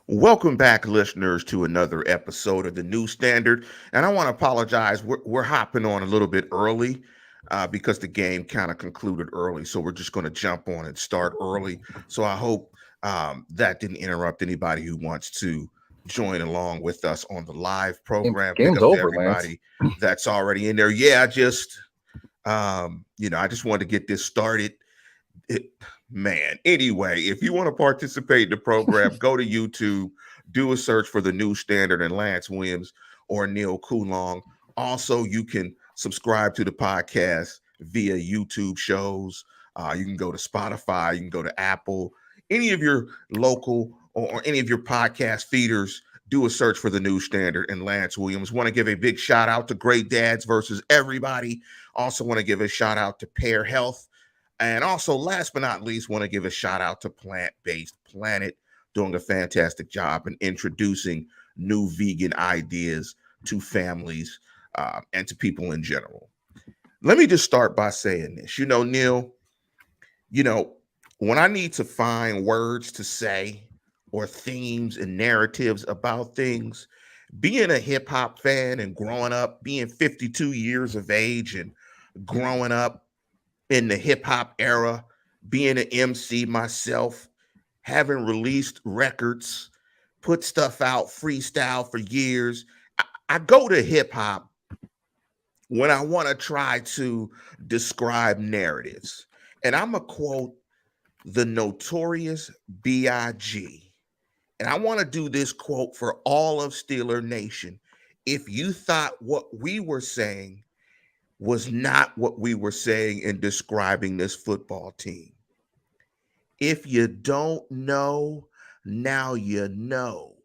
Welcome back, listeners, to another episode of the New Standard. And I want to apologize. We're hopping on a little bit early because the game kind of concluded early. So we're just going to jump on and start early. So I hope that didn't interrupt anybody who wants to join along with us on the live program. Big Game's up to over, Lance. everybody that's already in there. Yeah, I just wanted to get this started. It, man, anyway, if you want to participate in the program, go to YouTube, do a search for the New Standard and Lance Williams or Neil Coulong. Also, you can subscribe to the podcast via YouTube shows. You can go to Spotify, you can go to Apple, any of your local or any of your podcast feeders. Do a search for the New Standard and Lance Williams. Want to give a big shout out to Great Dads versus Everybody. Also, want to give a shout out to Pear Health. And also, last but not least, want to give a shout out to Plant-Based Planet, doing a fantastic job in introducing new vegan ideas to families and to people in general. Let me just start by saying this. Neil, you know, when I need to find words to say or themes and narratives about things, being a hip hop fan and growing up, being 52 years of age and growing up in the hip hop era, being an MC myself, having released records, put stuff out, freestyle for years. I go to hip hop when I want to try to describe narratives. And I'm going to quote the notorious B.I.G. And I want to do this quote for all of Steeler Nation. If you thought what we were saying was not what we were saying in describing this football team. If you don't know, now you know.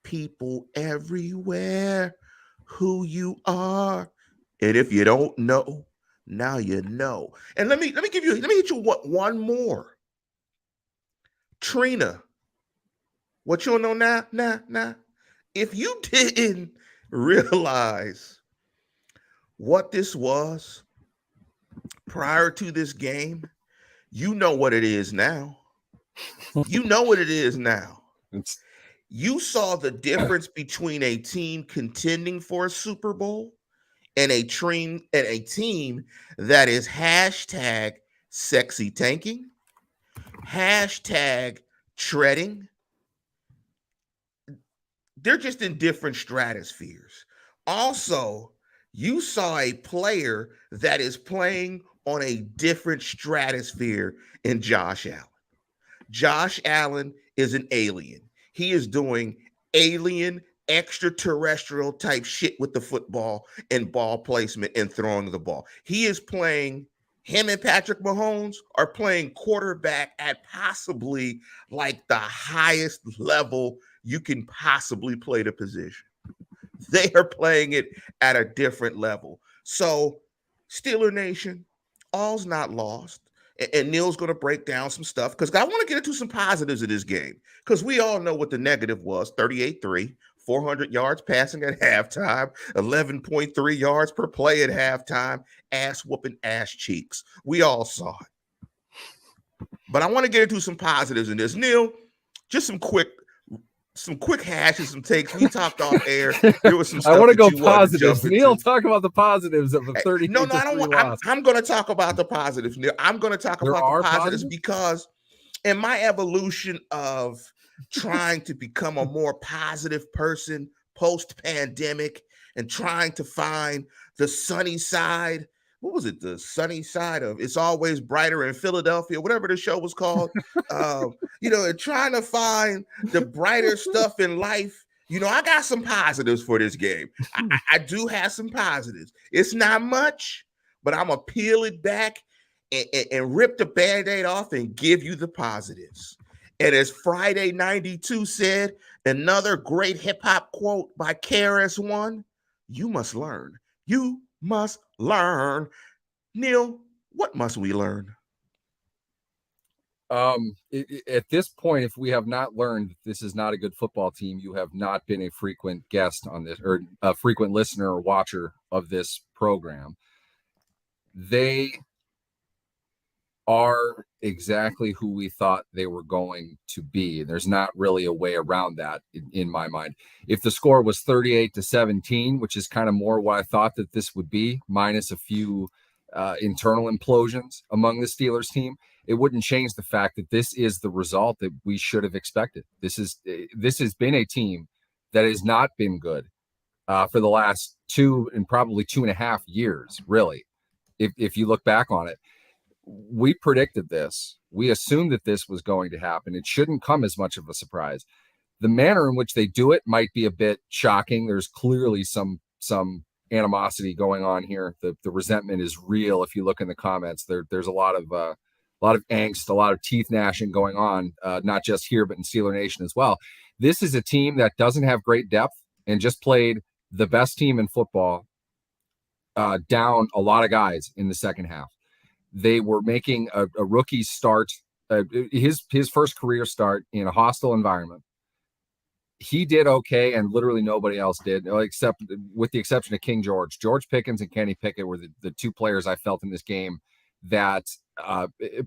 People everywhere who you are. And if you don't know, now you know. And let me hit you one more. Trina, what you know now? Nah. If you didn't realize what this was prior to this game, you know what it is now. You know what it is now. You saw the difference between a team contending for a Super Bowl and a team that is hashtag sexy tanking, hashtag treading. They're just in different stratospheres. Also, you saw a player that is playing on a different stratosphere in Josh Allen. Josh Allen is an alien. He is doing alien, extraterrestrial type shit with the football and ball placement and throwing the ball. He is playing, him and Patrick Mahomes are playing quarterback at possibly like the highest level you can possibly play the position. They are playing it at a different level. So, Steeler Nation, all's not lost. And Neil's going to break down some stuff because I want to get into some positives of this game because we all know what the negative was 38-3, 400 yards passing at halftime, 11.3 yards per play at halftime, ass whooping ass cheeks. We all saw it. But I want to get into some positives in this. Neil, just some quick hashes, some takes. We talked off air. There was some stuff. I want to go you positives. Neil, talk about the positives of the 30. No, I don't want. I'm going to talk about the positives, Neil. I'm going to talk about the positives because in my evolution of trying to become a more positive person post-pandemic and trying to find the sunny side. What was it? The sunny side of It's Always Brighter in Philadelphia, whatever the show was called. And trying to find the brighter stuff in life. I got some positives for this game. I do have some positives. It's not much, but I'm going to peel it back and rip the Band-Aid off and give you the positives. And as Friday 92 said, another great hip-hop quote by KRS-One, you must learn. You must learn. Neil, what must we learn? At this point, if we have not learned this is not a good football team, you have not been a frequent guest on this or a frequent listener or watcher of this program. They are exactly who we thought they were going to be. There's not really a way around that in my mind. If the score was 38-17, which is kind of more what I thought that this would be, minus a few internal implosions among the Steelers team, it wouldn't change the fact that this is the result that we should have expected. This has been a team that has not been good for the last 2 and probably 2.5 years, really. If you look back on it, we predicted this. We assumed that this was going to happen. It shouldn't come as much of a surprise. The manner in which they do it might be a bit shocking. There's clearly some animosity going on here. The resentment is real. If you look in the comments, there's a lot of angst, a lot of teeth gnashing going on, not just here but in Steeler Nation as well. This is a team that doesn't have great depth and just played the best team in football down a lot of guys in the second half. They were making a rookie start, his first career start in a hostile environment. He did okay, and literally nobody else did, except with the exception of King George. George Pickens and Kenny Pickett were the two players I felt in this game that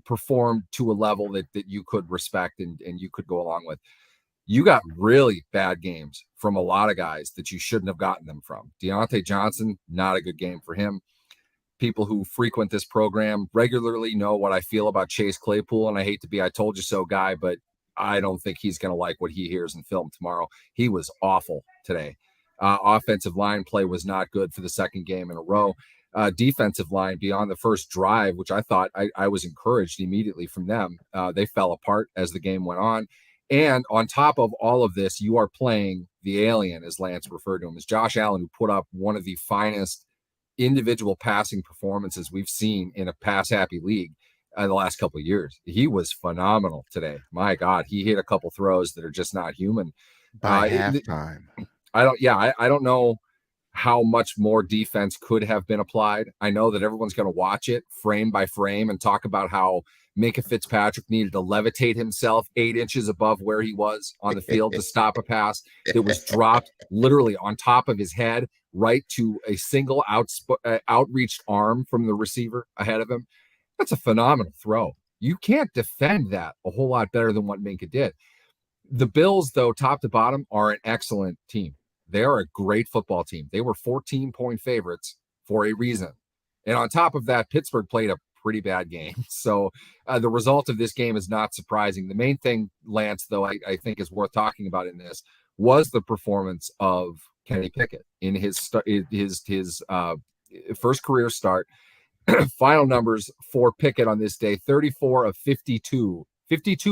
performed to a level that you could respect and you could go along with. You got really bad games from a lot of guys that you shouldn't have gotten them from. Deontay Johnson, not a good game for him. People who frequent this program regularly know what I feel about Chase Claypool, and I hate to be I told you so guy, but I don't think he's going to like what he hears in film tomorrow. He was awful today. Offensive line play was not good for the second game in a row. Defensive line beyond the first drive, which I thought I was encouraged immediately from them. They fell apart as the game went on. And on top of all of this, you are playing the alien, as Lance referred to him, as Josh Allen, who put up one of the finest individual passing performances we've seen in a pass-happy league in the last couple of years. He was phenomenal today. My God, he hit a couple throws that are just not human. By halftime. I don't know how much more defense could have been applied. I know that everyone's going to watch it frame by frame and talk about how Minkah Fitzpatrick needed to levitate himself 8 inches above where he was on the field to stop a pass that was dropped literally on top of his head, right to a single outreached arm from the receiver ahead of him. That's a phenomenal throw. You can't defend that a whole lot better than what Minkah did. The Bills, though, top to bottom, are an excellent team. They are a great football team. They were 14-point favorites for a reason. And on top of that, Pittsburgh played a pretty bad game. So the result of this game is not surprising. The main thing, Lance, though, I think is worth talking about in this was the performance of Kenny Pickett in his first career start. Final numbers for Pickett on this day: 34 of 52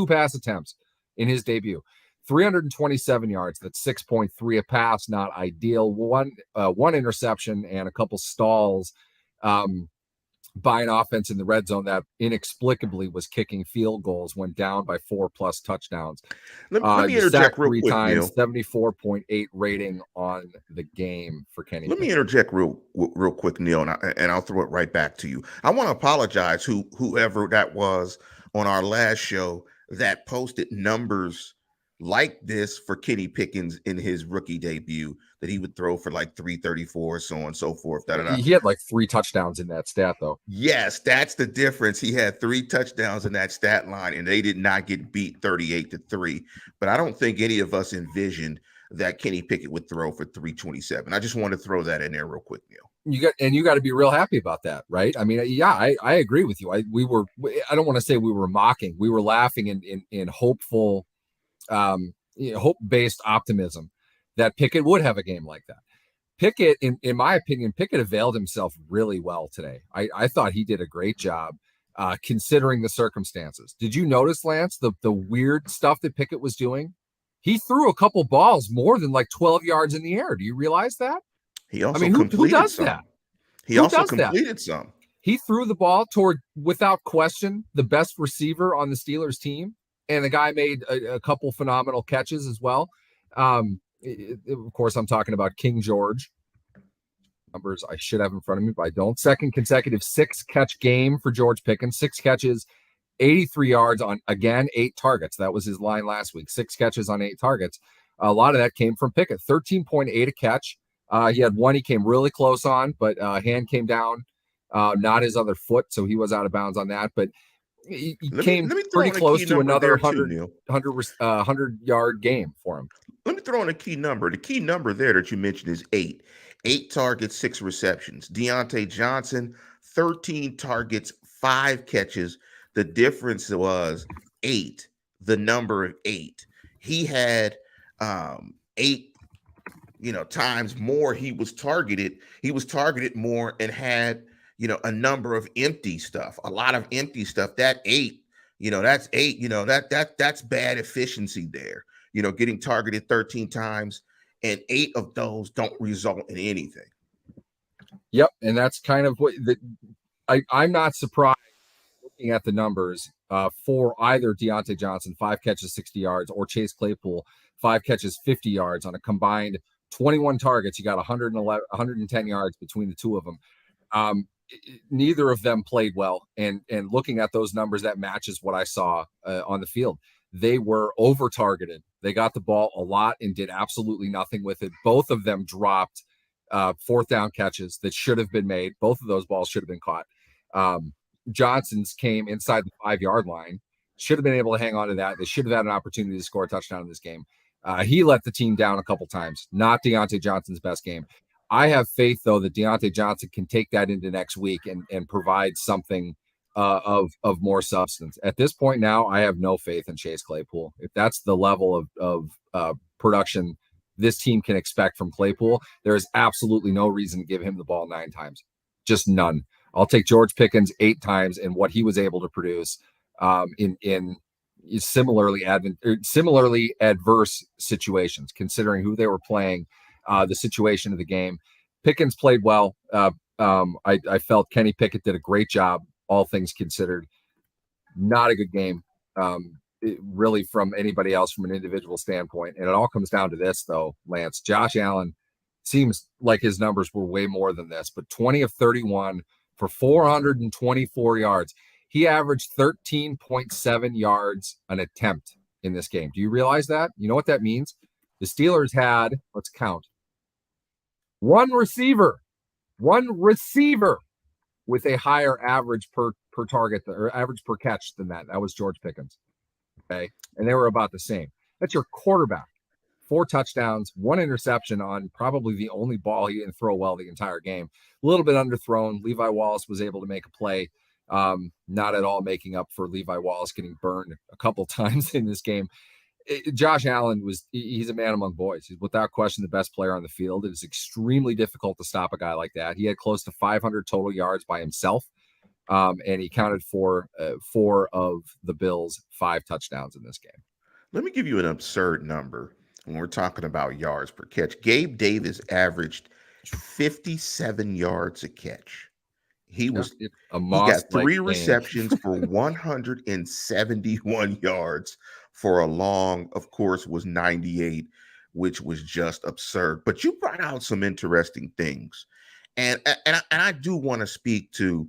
pass attempts in his debut, 327 yards. That's 6.3 a pass, not ideal. One interception and a couple stalls by an offense in the red zone that inexplicably was kicking field goals when down by 4+ touchdowns. Let me interject real quick, Neil. 74.8 rating on the game for Kenny. Let me interject real quick, Neil, and I'll throw it right back to you. I want to apologize whoever that was on our last show that posted numbers like this for Kenny Pickens in his rookie debut, that he would throw for like 334, so on and so forth. He had like 3 touchdowns in that stat, though. Yes, that's the difference. He had 3 touchdowns in that stat line, and they did not get beat 38-3. But I don't think any of us envisioned that Kenny Pickett would throw for 327. I just want to throw that in there real quick, Neil. You got to be real happy about that, right? I mean, yeah, I agree with you. I don't want to say we were mocking. We were laughing in hopeful, hope-based optimism that Pickett would have a game like that. Pickett, in my opinion, Pickett availed himself really well today. I thought he did a great job considering the circumstances. Did you notice, Lance, the weird stuff that Pickett was doing? He threw a couple balls more than like 12 yards in the air. Do you realize that? He also who does that? He also completed some. He threw the ball toward, without question, the best receiver on the Steelers team. And the guy made a couple phenomenal catches as well. Of course, I'm talking about King George. Numbers I should have in front of me, but I don't. Second consecutive 6-catch game for George Pickens. 6 catches, 83 yards on, again, 8 targets. That was his line last week. 6 catches on 8 targets. A lot of that came from Pickett. 13.8 a catch. He had one he came really close on, but hand came down, not his other foot, so he was out of bounds on that. But He Let me came let me throw pretty in a close key to number another there too, Neil. 100-yard game for him. Let me throw in a key number. The key number there that you mentioned is 8. 8 targets, 6 receptions. Deontay Johnson, 13 targets, 5 catches. The difference was 8, the number of 8. He had 8, times more he was targeted. He was targeted more and had, a number of empty stuff, a lot of empty stuff. That 8, that's 8, that's bad efficiency there. Getting targeted 13 times and 8 of those don't result in anything. Yep, and that's kind of what I'm not surprised looking at the numbers for either Deontay Johnson, 5 catches, 60 yards, or Chase Claypool, 5 catches, 50 yards on a combined 21 targets. You got 110 yards between the two of them. Neither of them played well, and looking at those numbers, that matches what I saw on the field. They were over targeted. They got the ball a lot and did absolutely nothing with it. Both of them dropped 4th down catches that should have been made. Both of those balls should have been caught. Johnson's came inside the 5-yard line. Should have been able to hang on to that. They should have had an opportunity to score a touchdown in this game. He let the team down a couple times. Not Deontay Johnson's best game. I have faith, though, that Deontay Johnson can take that into next week and provide something of more substance. At this point now, I have no faith in Chase Claypool. If that's the level of production this team can expect from Claypool, there is absolutely no reason to give him the ball 9 times. Just none. I'll take George Pickens 8 times and what he was able to produce in similarly adverse situations, considering who they were playing, the situation of the game. Pickens played well. I felt Kenny Pickett did a great job, all things considered. Not a good game, really, from anybody else from an individual standpoint. And it all comes down to this, though, Lance. Josh Allen seems like his numbers were way more than this, but 20 of 31 for 424 yards. He averaged 13.7 yards an attempt in this game. Do you realize that? You know what that means? The Steelers had, let's count, one receiver with a higher average per target or average per catch than that. That was George Pickens. Okay. And they were about the same. That's your quarterback. 4 touchdowns, 1 interception on probably the only ball he didn't throw well the entire game. A little bit underthrown. Levi Wallace was able to make a play. Not at all making up for Levi Wallace getting burned a couple times in this game. Josh Allen he's a man among boys. He's without question the best player on the field. It is extremely difficult to stop a guy like that. He had close to 500 total yards by himself. And he counted for 4 of the Bills' 5 touchdowns in this game. Let me give you an absurd number when we're talking about yards per catch. Gabe Davis averaged 57 yards a catch. He got 3 receptions for 171 yards for a long, of course, was 98, which was just absurd. But you brought out some interesting things. And I do want to speak to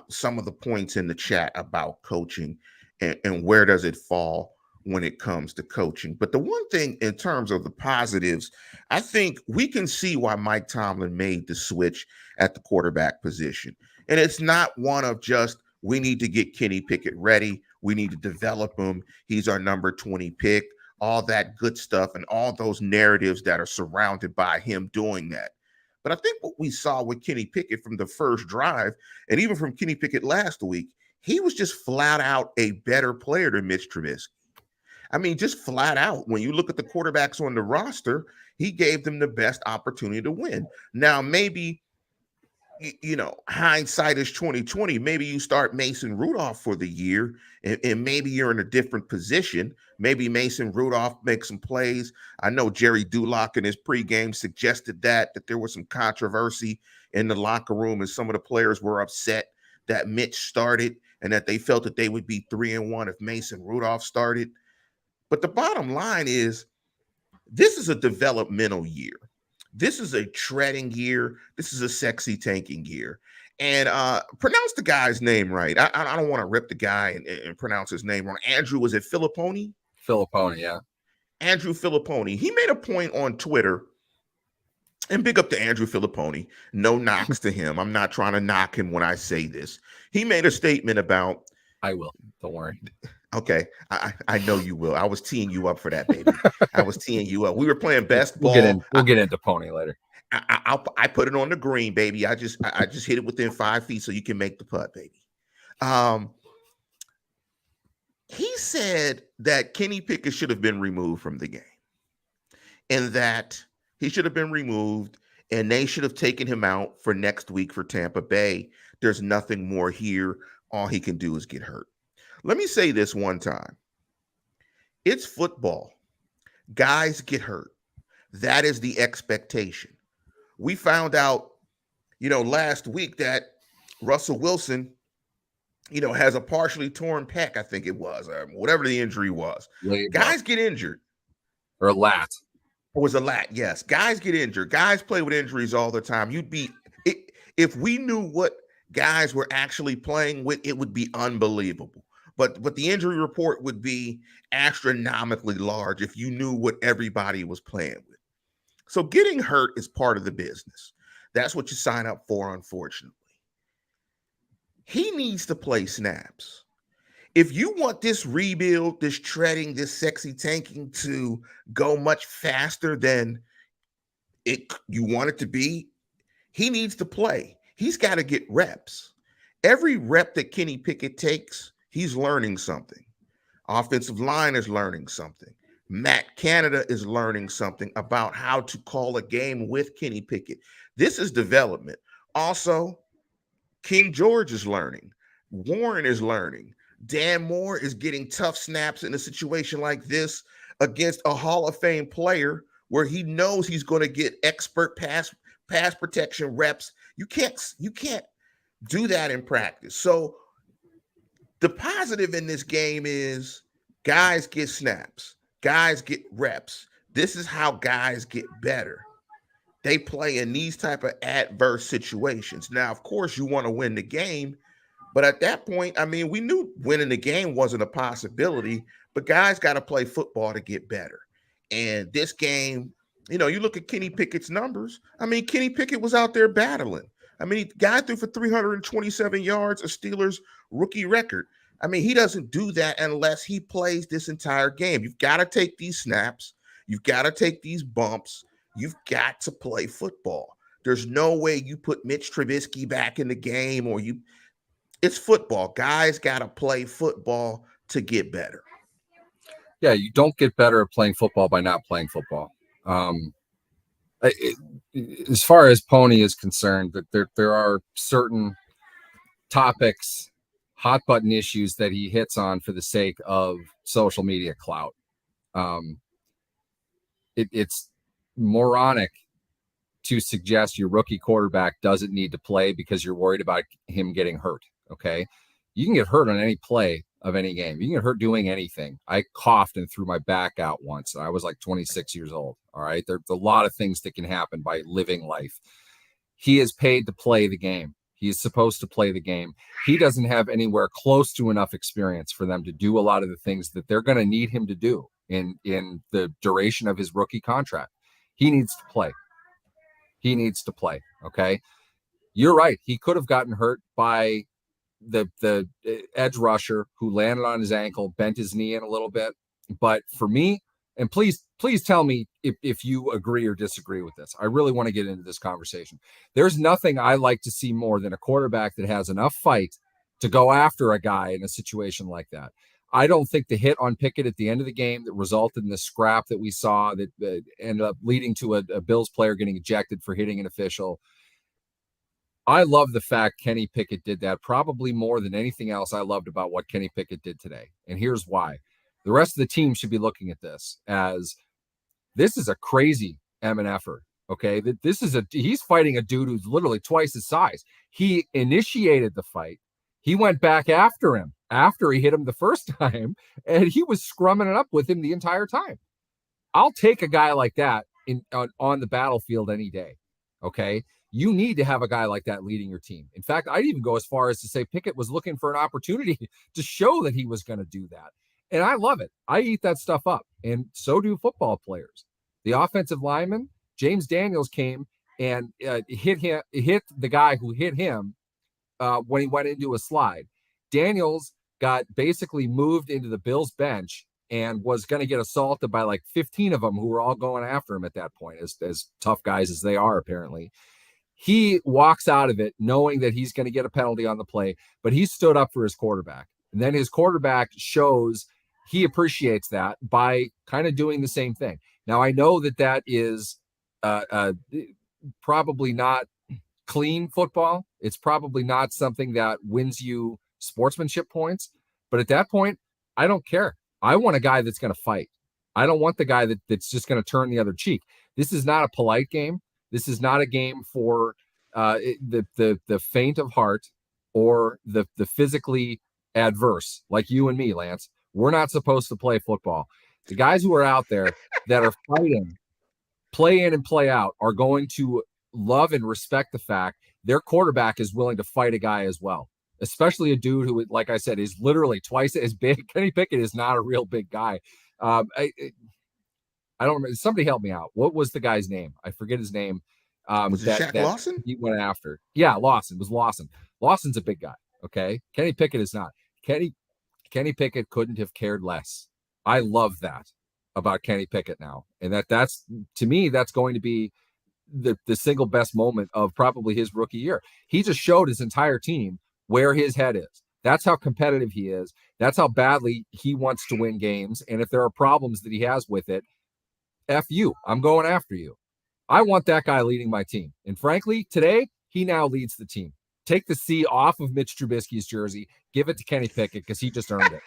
some of the points in the chat about coaching and where does it fall when it comes to coaching. But the one thing in terms of the positives, I think we can see why Mike Tomlin made the switch at the quarterback position. And it's not one of just, we need to get Kenny Pickett ready. We need to develop him. He's our number 20 pick, all that good stuff and all those narratives that are surrounded by him doing that. But I think what we saw with Kenny Pickett from the first drive, and even from Kenny Pickett last week, he was just flat out a better player than Mitch Trubisky. I mean, just flat out, when you look at the quarterbacks on the roster, he gave them the best opportunity to win. Now, maybe, hindsight is 2020. Maybe you start Mason Rudolph for the year, and maybe you're in a different position. Maybe Mason Rudolph makes some plays. I know Jerry Dulac in his pregame suggested that there was some controversy in the locker room, and some of the players were upset that Mitch started and that they felt that they would be 3-1 if Mason Rudolph started. But the bottom line is, this is a developmental year. This is a treading year. This is a sexy tanking year. And pronounce the guy's name right. I don't want to rip the guy and pronounce his name wrong. Andrew, was it Filipponi? Filipponi, yeah. Andrew Filipponi. He made a point on Twitter, and big up to Andrew Filipponi. No knocks to him. I'm not trying to knock him when I say this. He made a statement about I will. Don't worry. Okay, I know you will. I was teeing you up for that, baby. I was teeing you up. We were playing best We'll get ball. in. We'll get into Pony later. I put it on the green, baby. I just hit it within 5 feet so you can make the putt, baby. He said that Kenny Pickett should have been removed from the game, and that he should have been removed, and they should have taken him out for next week for Tampa Bay. There's nothing more here. All he can do is get hurt. Let me say this one time. It's football. Guys get hurt. That is the expectation. We found out, last week that Russell Wilson, has a partially torn pec, I think it was, or whatever the injury was. Guys get injured. Or a lat. Or was a lat, yes. Guys get injured. Guys play with injuries all the time. If we knew what guys were actually playing with, it would be unbelievable. But the injury report would be astronomically large if you knew what everybody was playing with. So getting hurt is part of the business. That's what you sign up for, unfortunately. He needs to play snaps. If you want this rebuild, this treading, this sexy tanking to go much faster than you want it to be, he needs to play. He's got to get reps. Every rep that Kenny Pickett takes, he's learning something. Offensive line is learning something. Matt Canada is learning something about how to call a game with Kenny Pickett. This is development. Also, King George is learning. Warren is learning. Dan Moore is getting tough snaps in a situation like this against a Hall of Fame player where he knows he's going to get expert pass protection reps. You can't do that in practice. So the positive in this game is guys get snaps. Guys get reps. This is how guys get better. They play in these type of adverse situations. Now, of course, you want to win the game, but at that point, we knew winning the game wasn't a possibility, but guys got to play football to get better. And this game, you look at Kenny Pickett's numbers. Kenny Pickett was out there battling. Guy threw for 327 yards, a Steelers rookie record. He doesn't do that unless he plays this entire game. You've got to take these snaps. You've got to take these bumps. You've got to play football. There's no way you put Mitch Trubisky back in the game it's football. Guys got to play football to get better. Yeah, you don't get better at playing football by not playing football. As far as Pony is concerned, that there are certain topics, hot button issues that he hits on for the sake of social media clout. It's moronic to suggest your rookie quarterback doesn't need to play because you're worried about him getting hurt. Okay. You can get hurt on any play of any game. You can get hurt doing anything. I coughed and threw my back out once. I was like 26 years old. All right. There's a lot of things that can happen by living life. He is paid to play the game. He is supposed to play the game. He doesn't have anywhere close to enough experience for them to do a lot of the things that they're going to need him to do in the duration of his rookie contract. He needs to play. He needs to play. Okay. You're right. He could have gotten hurt by the edge rusher who landed on his ankle, bent his knee in a little bit. But for me, and please tell me if you agree or disagree with this. I really want to get into this conversation. There's nothing I like to see more than a quarterback that has enough fight to go after a guy in a situation like that. I don't think the hit on Pickett at the end of the game that resulted in the scrap that we saw that ended up leading to a Bills player getting ejected for hitting an official. I love the fact Kenny Pickett did that probably more than anything else I loved about what Kenny Pickett did today. And here's why. The rest of the team should be looking at this as this is a crazy MNFer. Okay. He's fighting a dude who's literally twice his size. He initiated the fight. He went back after him after he hit him the first time, and he was scrumming it up with him the entire time. I'll take a guy like that on the battlefield any day. Okay. You need to have a guy like that leading your team. In fact, I'd even go as far as to say Pickett was looking for an opportunity to show that he was going to do that. And I love it. I eat that stuff up. And so do football players. The offensive lineman, James Daniels, came and hit the guy who hit him when he went into a slide. Daniels got basically moved into the Bills bench and was going to get assaulted by like 15 of them who were all going after him at that point, as tough guys as they are, apparently. He walks out of it knowing that he's going to get a penalty on the play, but he stood up for his quarterback. And then his quarterback shows he appreciates that by kind of doing the same thing. Now, I know that is probably not clean football. It's probably not something that wins you sportsmanship points. But at that point, I don't care. I want a guy that's going to fight. I don't want the guy that's just going to turn the other cheek. This is not a polite game. This is not a game for the faint of heart or the physically adverse, like you and me, Lance. We're not supposed to play football. The guys who are out there that are fighting, play in and play out, are going to love and respect the fact their quarterback is willing to fight a guy as well, especially a dude who, like I said, is literally twice as big. Kenny Pickett is not a real big guy. I don't remember. Somebody help me out. What was the guy's name? I forget his name. Was it Shaq Lawson? He went after. Yeah, Lawson. It was Lawson. Lawson's a big guy. Okay. Kenny Pickett is not. Kenny Pickett couldn't have cared less. I love that about Kenny Pickett now. And that's to me, that's going to be the single best moment of probably his rookie year. He just showed his entire team where his head is. That's how competitive he is. That's how badly he wants to win games. And if there are problems that he has with it, F you, I'm going after you. I want that guy leading my team. And frankly, today, he now leads the team. Take the C off of Mitch Trubisky's jersey, give it to Kenny Pickett because he just earned it.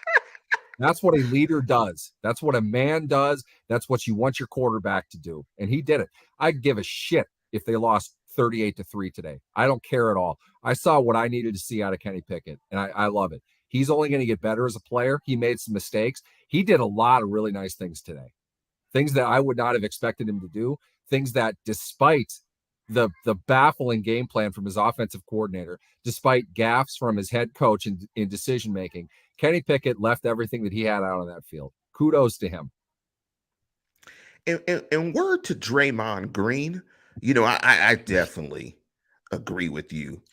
That's what a leader does. That's what a man does. That's what you want your quarterback to do. And he did it. I'd give a shit if they lost 38-3 today. I don't care at all. I saw what I needed to see out of Kenny Pickett, and I love it. He's only going to get better as a player. He made some mistakes. He did a lot of really nice things today. Things that I would not have expected him to do. Things that, despite the baffling game plan from his offensive coordinator, despite gaffes from his head coach in decision-making, Kenny Pickett left everything that he had out on that field. Kudos to him. And word to Draymond Green, I definitely agree with you,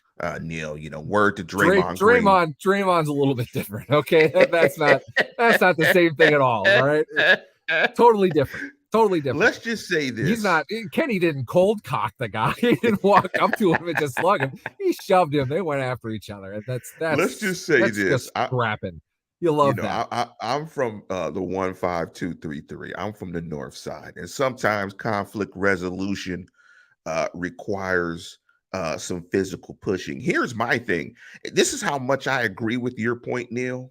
Neil. Word to Draymond Green. Draymond's a little bit different. Okay, that's not the same thing at all. All right, totally different. Totally different. Let's just say this. He's not. Kenny didn't cold cock the guy. He didn't walk up to him and just slug him. He shoved him. They went after each other. That's. Let's just say this. Just scrapping. You love that. I'm from the 15233. I'm from the north side, and sometimes conflict resolution requires some physical pushing. Here's my thing. This is how much I agree with your point, Neil.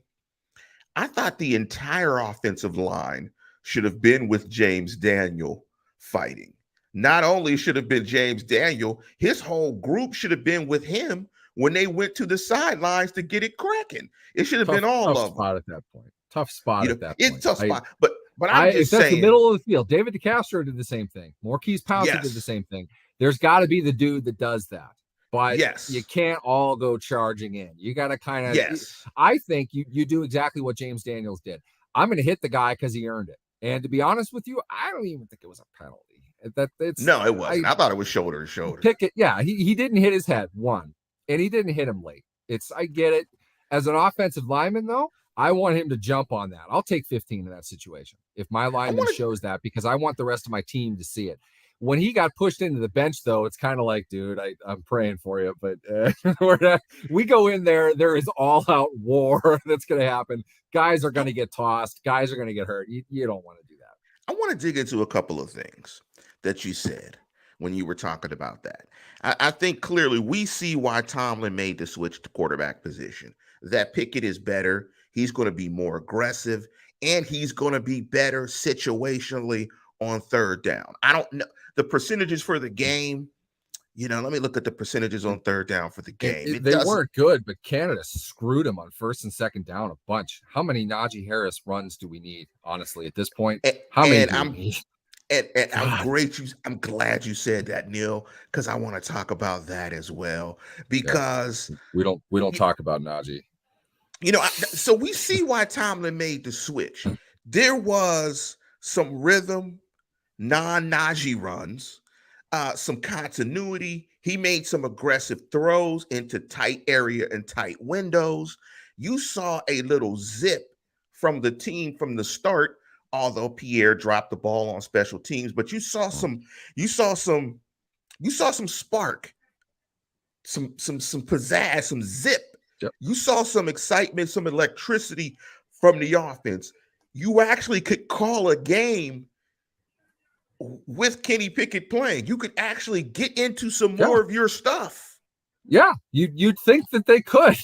I thought the entire offensive line should have been with James Daniel fighting. Not only should have been James Daniel, his whole group should have been with him when they went to the sidelines to get it cracking. It should have been all of them. Tough spot at that point. Tough spot at that point. It's tough spot. But I'm just saying. That's the middle of the field. David DeCastro did the same thing. Marquise Pouncey did the same thing. There's got to be the dude that does that. But you can't all go charging in. You got to kind of. I think you do exactly what James Daniels did. I'm going to hit the guy because he earned it. And to be honest with you, I don't even think it was a penalty. No, it wasn't. I thought it was shoulder to shoulder. Pickett, he didn't hit his head, one, and he didn't hit him late. I get it. As an offensive lineman, though, I want him to jump on that. I'll take 15 in that situation if my lineman shows that, because I want the rest of my team to see it. When he got pushed into the bench, though, it's kind of like, dude, I'm praying for you, but we go in there. There is all-out war that's going to happen. Guys are going to get tossed. Guys are going to get hurt. You don't want to do that. I want to dig into a couple of things that you said when you were talking about that. I think clearly we see why Tomlin made the switch to quarterback position. That Pickett is better. He's going to be more aggressive, and he's going to be better situationally on third down. I don't know the percentages for the game. Let me look at the percentages on third down for the game. They weren't good, but Canada screwed him on first and second down a bunch. How many Najee Harris runs do we need, honestly, at this point? How many do we need? And I'm glad you said that, Neil, because I want to talk about that as well. Because we don't talk about Najee. So we see why Tomlin made the switch. There was some rhythm, non-Najee runs, some continuity. He made some aggressive throws into tight area and tight windows. You saw a little zip from the team from the start, although Pierre dropped the ball on special teams, but you saw some spark, some pizzazz, some zip. Yep. You saw some excitement, some electricity from the offense. You actually could call a game with Kenny Pickett playing. You could actually get into some more of your stuff. Yeah, you'd think that they could.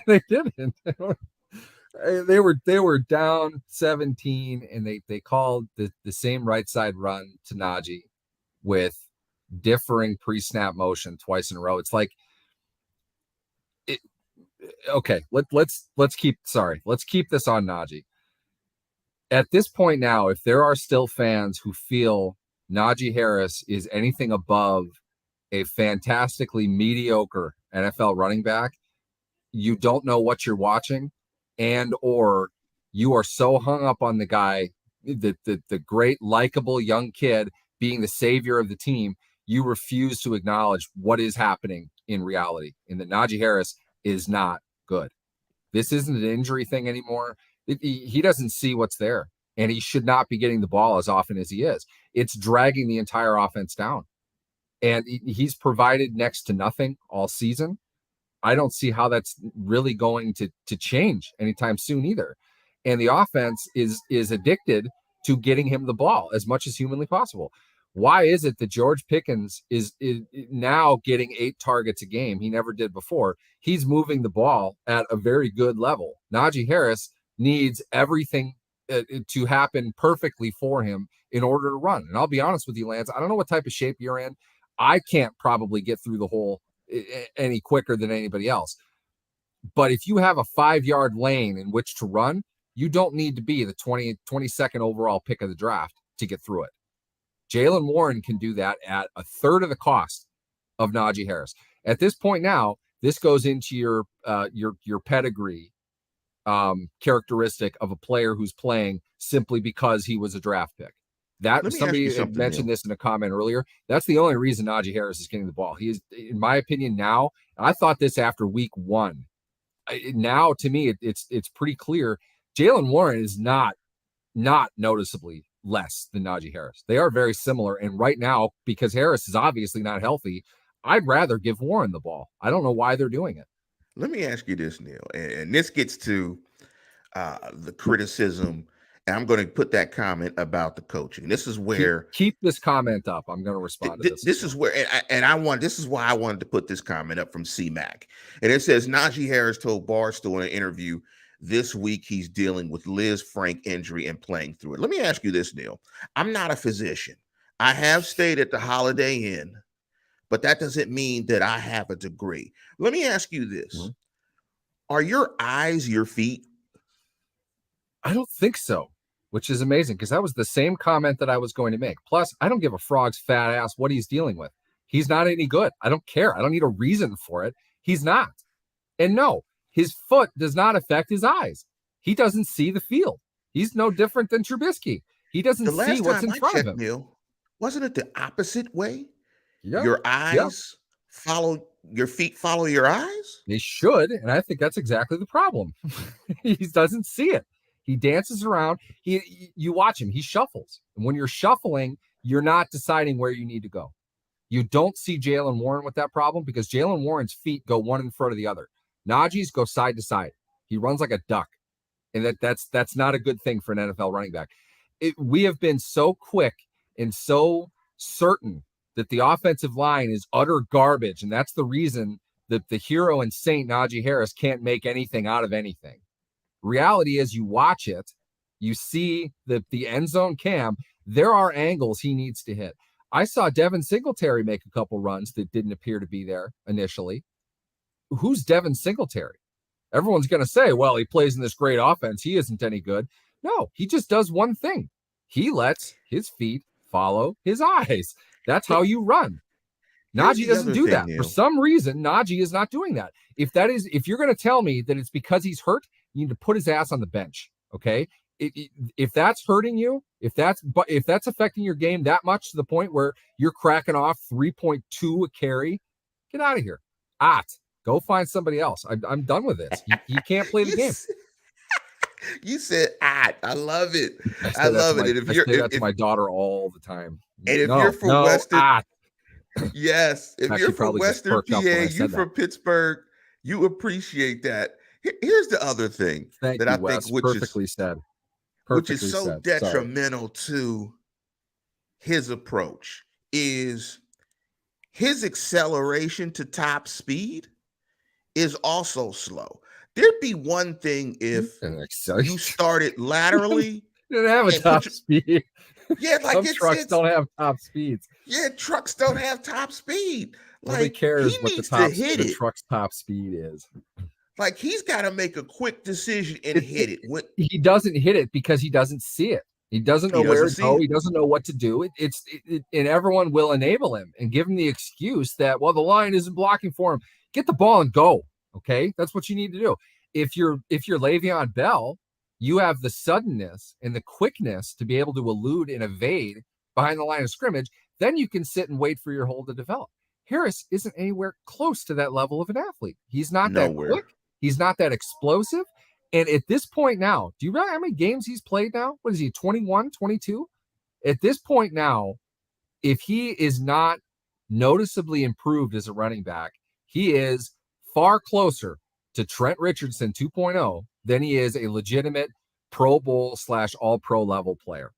They didn't. They were down 17, and they called the same right side run to Najee with differing pre-snap motion twice in a row. It's like it. Okay, let's keep this on Najee. At this point now, if there are still fans who feel Najee Harris is anything above a fantastically mediocre NFL running back, you don't know what you're watching, and or you are so hung up on the guy, the great likable young kid being the savior of the team, you refuse to acknowledge what is happening in reality, and that Najee Harris is not good. This isn't an injury thing anymore. He doesn't see what's there, and he should not be getting the ball as often as he is. It's dragging the entire offense down, and he's provided next to nothing all season. I don't see how that's really going to change anytime soon either. And the offense is addicted to getting him the ball as much as humanly possible. Why is it that George Pickens is now getting 8 targets a game? He never did before. He's moving the ball at a very good level. Najee Harris needs everything to happen perfectly for him in order to run. And I'll be honest with you, Lance, I don't know what type of shape you're in. I can't probably get through the hole any quicker than anybody else. But if you have a 5-yard lane in which to run, you don't need to be the 22nd overall pick of the draft to get through it. Jaylen Warren can do that at a third of the cost of Najee Harris. At this point now, this goes into your pedigree characteristic of a player who's playing simply because he was a draft pick. That somebody mentioned this in a comment earlier. That's the only reason Najee Harris is getting the ball. He is, in my opinion, now. I thought this after week 1. Now, to me, it's pretty clear. Jaylen Warren is not noticeably less than Najee Harris. They are very similar. And right now, because Harris is obviously not healthy, I'd rather give Warren the ball. I don't know why they're doing it. Let me ask you this, Neil, and this gets to the criticism. And I'm going to put that comment about the coaching. This is where keep this comment up. I'm going to respond to this. This is where, this is why I wanted to put this comment up from C-Mac. And it says Najee Harris told Barstool in an interview this week he's dealing with Liz Frank injury and playing through it. Let me ask you this, Neil. I'm not a physician. I have stayed at the Holiday Inn, but that doesn't mean that I have a degree. Let me ask you this. Mm-hmm. Are your eyes your feet? I don't think so, which is amazing because that was the same comment that I was going to make. Plus, I don't give a frog's fat ass what he's dealing with. He's not any good. I don't care. I don't need a reason for it. He's not. And no, his foot does not affect his eyes. He doesn't see the field. He's no different than Trubisky. He doesn't see what's in front of him. Neil, wasn't it the opposite way? Yep. Your eyes follow your feet, follow your eyes? They should. And I think that's exactly the problem. He doesn't see it. He dances around. You watch him. He shuffles. And when you're shuffling, you're not deciding where you need to go. You don't see Jaylen Warren with that problem because Jaylen Warren's feet go one in front of the other. Najee's go side to side. He runs like a duck. And that's not a good thing for an NFL running back. We have been so quick and so certain that the offensive line is utter garbage. And that's the reason that the hero and saint Najee Harris can't make anything out of anything. Reality is you watch it, you see the end zone cam, there are angles he needs to hit. I saw Devin Singletary make a couple runs that didn't appear to be there initially. Who's Devin Singletary? Everyone's going to say, well, he plays in this great offense. He isn't any good. No, he just does one thing. He lets his feet follow his eyes. That's how you run. Najee doesn't do that. For some reason, Najee is not doing that. If you're going to tell me that it's because he's hurt, you need to put his ass on the bench. Okay. If that's hurting you, if that's affecting your game that much to the point where you're cracking off 3.2 a carry, get out of here. Go find somebody else. I'm done with this. He can't play the game. You said, I love it. I love it. And if I you're, say that to my daughter all the time. and if you're from Western, yes, if Actually, you're from probably just Western perked PA, up when I you said from that. Pittsburgh, you appreciate that. Here's the other thing Thank that you, I think, Wes. Perfectly said. which is Perfectly so said. Sorry. detrimental to his approach, is his acceleration to top speed is also slow. There'd be one thing if you started laterally. You didn't have a top speed. Yeah, like some trucks don't have top speeds. Yeah, trucks don't have top speed. Nobody cares what the truck's top speed is. Like, he's got to make a quick decision and hit it. He doesn't hit it because he doesn't see it. He doesn't know where to go. He doesn't know what to do. And everyone will enable him and give him the excuse that, well, the line isn't blocking for him. Get the ball and go. Okay, that's what you need to do. If you're Le'Veon Bell, you have the suddenness and the quickness to be able to elude and evade behind the line of scrimmage. Then you can sit and wait for your hole to develop. Harris isn't anywhere close to that level of an athlete. He's not that quick. He's not that explosive. And at this point now, do you realize how many games he's played now? What is he, 21, 22? At this point now, if he is not noticeably improved as a running back, he is far closer to Trent Richardson 2.0 than he is a legitimate Pro Bowl / all-pro level player.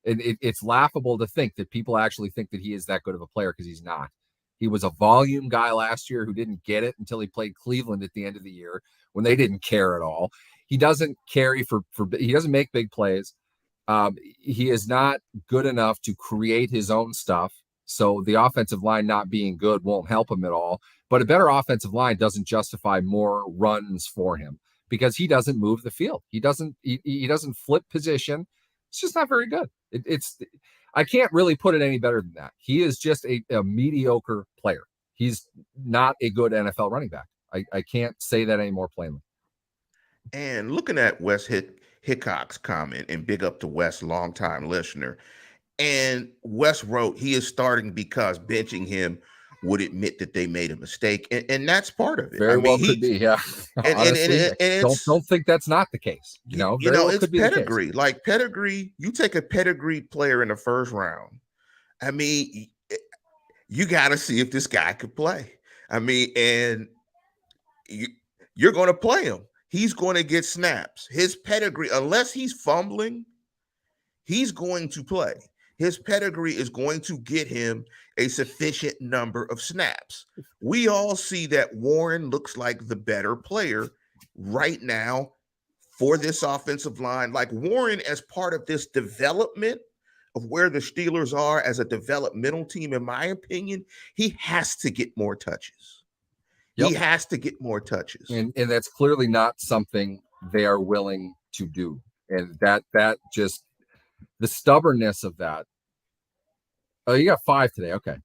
And it's laughable to think that people actually think that he is that good of a player, because he's not. He was a volume guy last year who didn't get it until he played Cleveland at the end of the year when they didn't care at all. He doesn't carry he doesn't make big plays. He is not good enough to create his own stuff. So the offensive line not being good won't help him at all. But a better offensive line doesn't justify more runs for him, because he doesn't move the field. He doesn't flip position. It's just not very good. I can't really put it any better than that. He is just a mediocre player. He's not a good NFL running back. I can't say that any more plainly. And looking at Wes Hickok's comment, and big up to Wes, longtime listener. And Wes wrote, he is starting because benching him would admit that they made a mistake. And that's part of it. Very well could be, yeah. Honestly, don't think that's not the case. It's pedigree. Like pedigree, you take a pedigree player in the first round. I mean, you got to see if this guy could play. I mean, and you're going to play him. He's going to get snaps. His pedigree, unless he's fumbling, he's going to play. His pedigree is going to get him a sufficient number of snaps. We all see that Warren looks like the better player right now for this offensive line. Like, Warren, as part of this development of where the Steelers are as a developmental team, in my opinion, he has to get more touches. Yep. He has to get more touches. And that's clearly not something they are willing to do. And that just, the stubbornness of that. Oh, you got 5 today. Okay.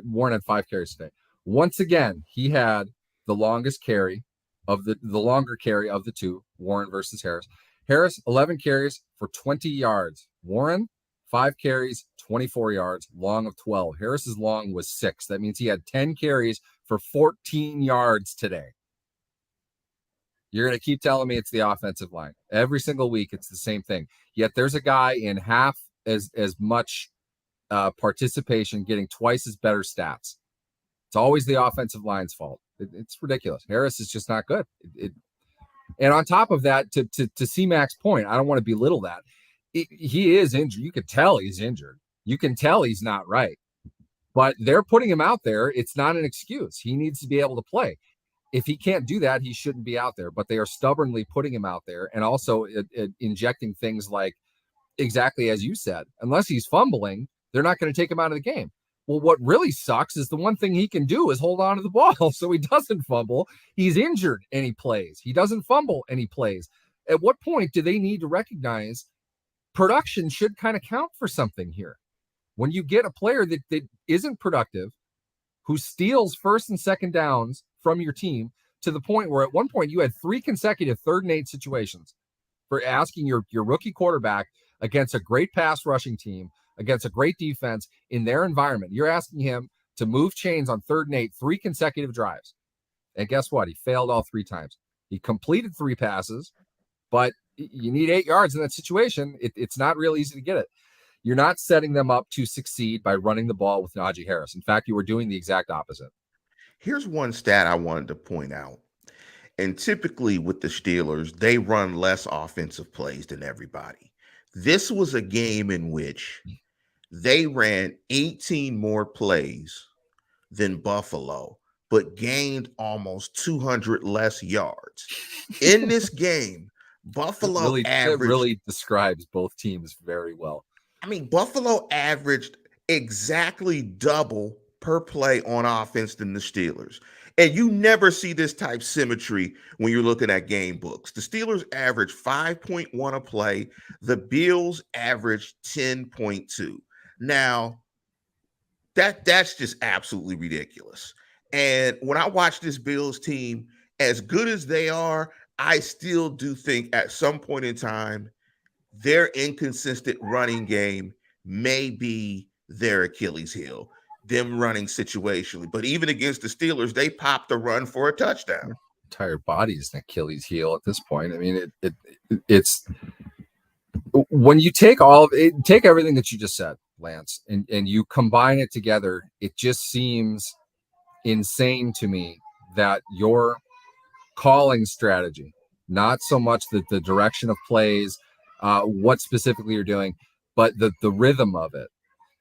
Warren had 5 carries today. Once again, he had the longest carry of the longer carry of the two, Warren versus Harris. Harris, 11 carries for 20 yards. Warren, 5 carries, 24 yards, long of 12. Harris's long was 6. That means he had 10 carries for 14 yards today. You're going to keep telling me it's the offensive line. Every single week, it's the same thing. Yet there's a guy in half as much participation getting twice as better stats. It's always the offensive line's fault. It's ridiculous. Harris is just not good. And on top of that, to C-Mac's point, I don't want to belittle that. He is injured. You can tell he's injured. You can tell he's not right. But they're putting him out there. It's not an excuse. He needs to be able to play. If he can't do that, he shouldn't be out there. But they are stubbornly putting him out there, and also injecting things like, exactly as you said, unless he's fumbling, they're not going to take him out of the game. Well, what really sucks is the one thing he can do is hold on to the ball so he doesn't fumble. He's injured and he plays. He doesn't fumble and he plays. At what point do they need to recognize production should kind of count for something here? When you get a player that isn't productive, who steals first and second downs from your team, to the point where at one point you had 3 consecutive 3rd and 8 situations for asking your rookie quarterback against a great pass rushing team, against a great defense in their environment. You're asking him to move chains on 3rd and 8, 3 consecutive drives. And guess what? He failed all 3 times. He completed 3 passes, but you need 8 yards in that situation. It's not real easy to get it. You're not setting them up to succeed by running the ball with Najee Harris. In fact, you were doing the exact opposite. Here's one stat I wanted to point out. And typically with the Steelers, they run less offensive plays than everybody. This was a game in which they ran 18 more plays than Buffalo, but gained almost 200 less yards. In this game, Buffalo It really describes both teams very well. I mean, Buffalo averaged exactly double per play on offense than the Steelers. And you never see this type symmetry when you're looking at game books. The Steelers averaged 5.1 a play. The Bills averaged 10.2. Now, that's just absolutely ridiculous. And when I watch this Bills team, as good as they are, I still do think at some point in time, their inconsistent running game may be their Achilles heel, them running situationally. But even against the Steelers, they popped a run for a touchdown. Your entire body's an Achilles heel at this point. I mean, it's when you take take everything that you just said, Lance, and you combine it together, it just seems insane to me that your calling strategy, not so much the direction of plays, what specifically you're doing, but the rhythm of it,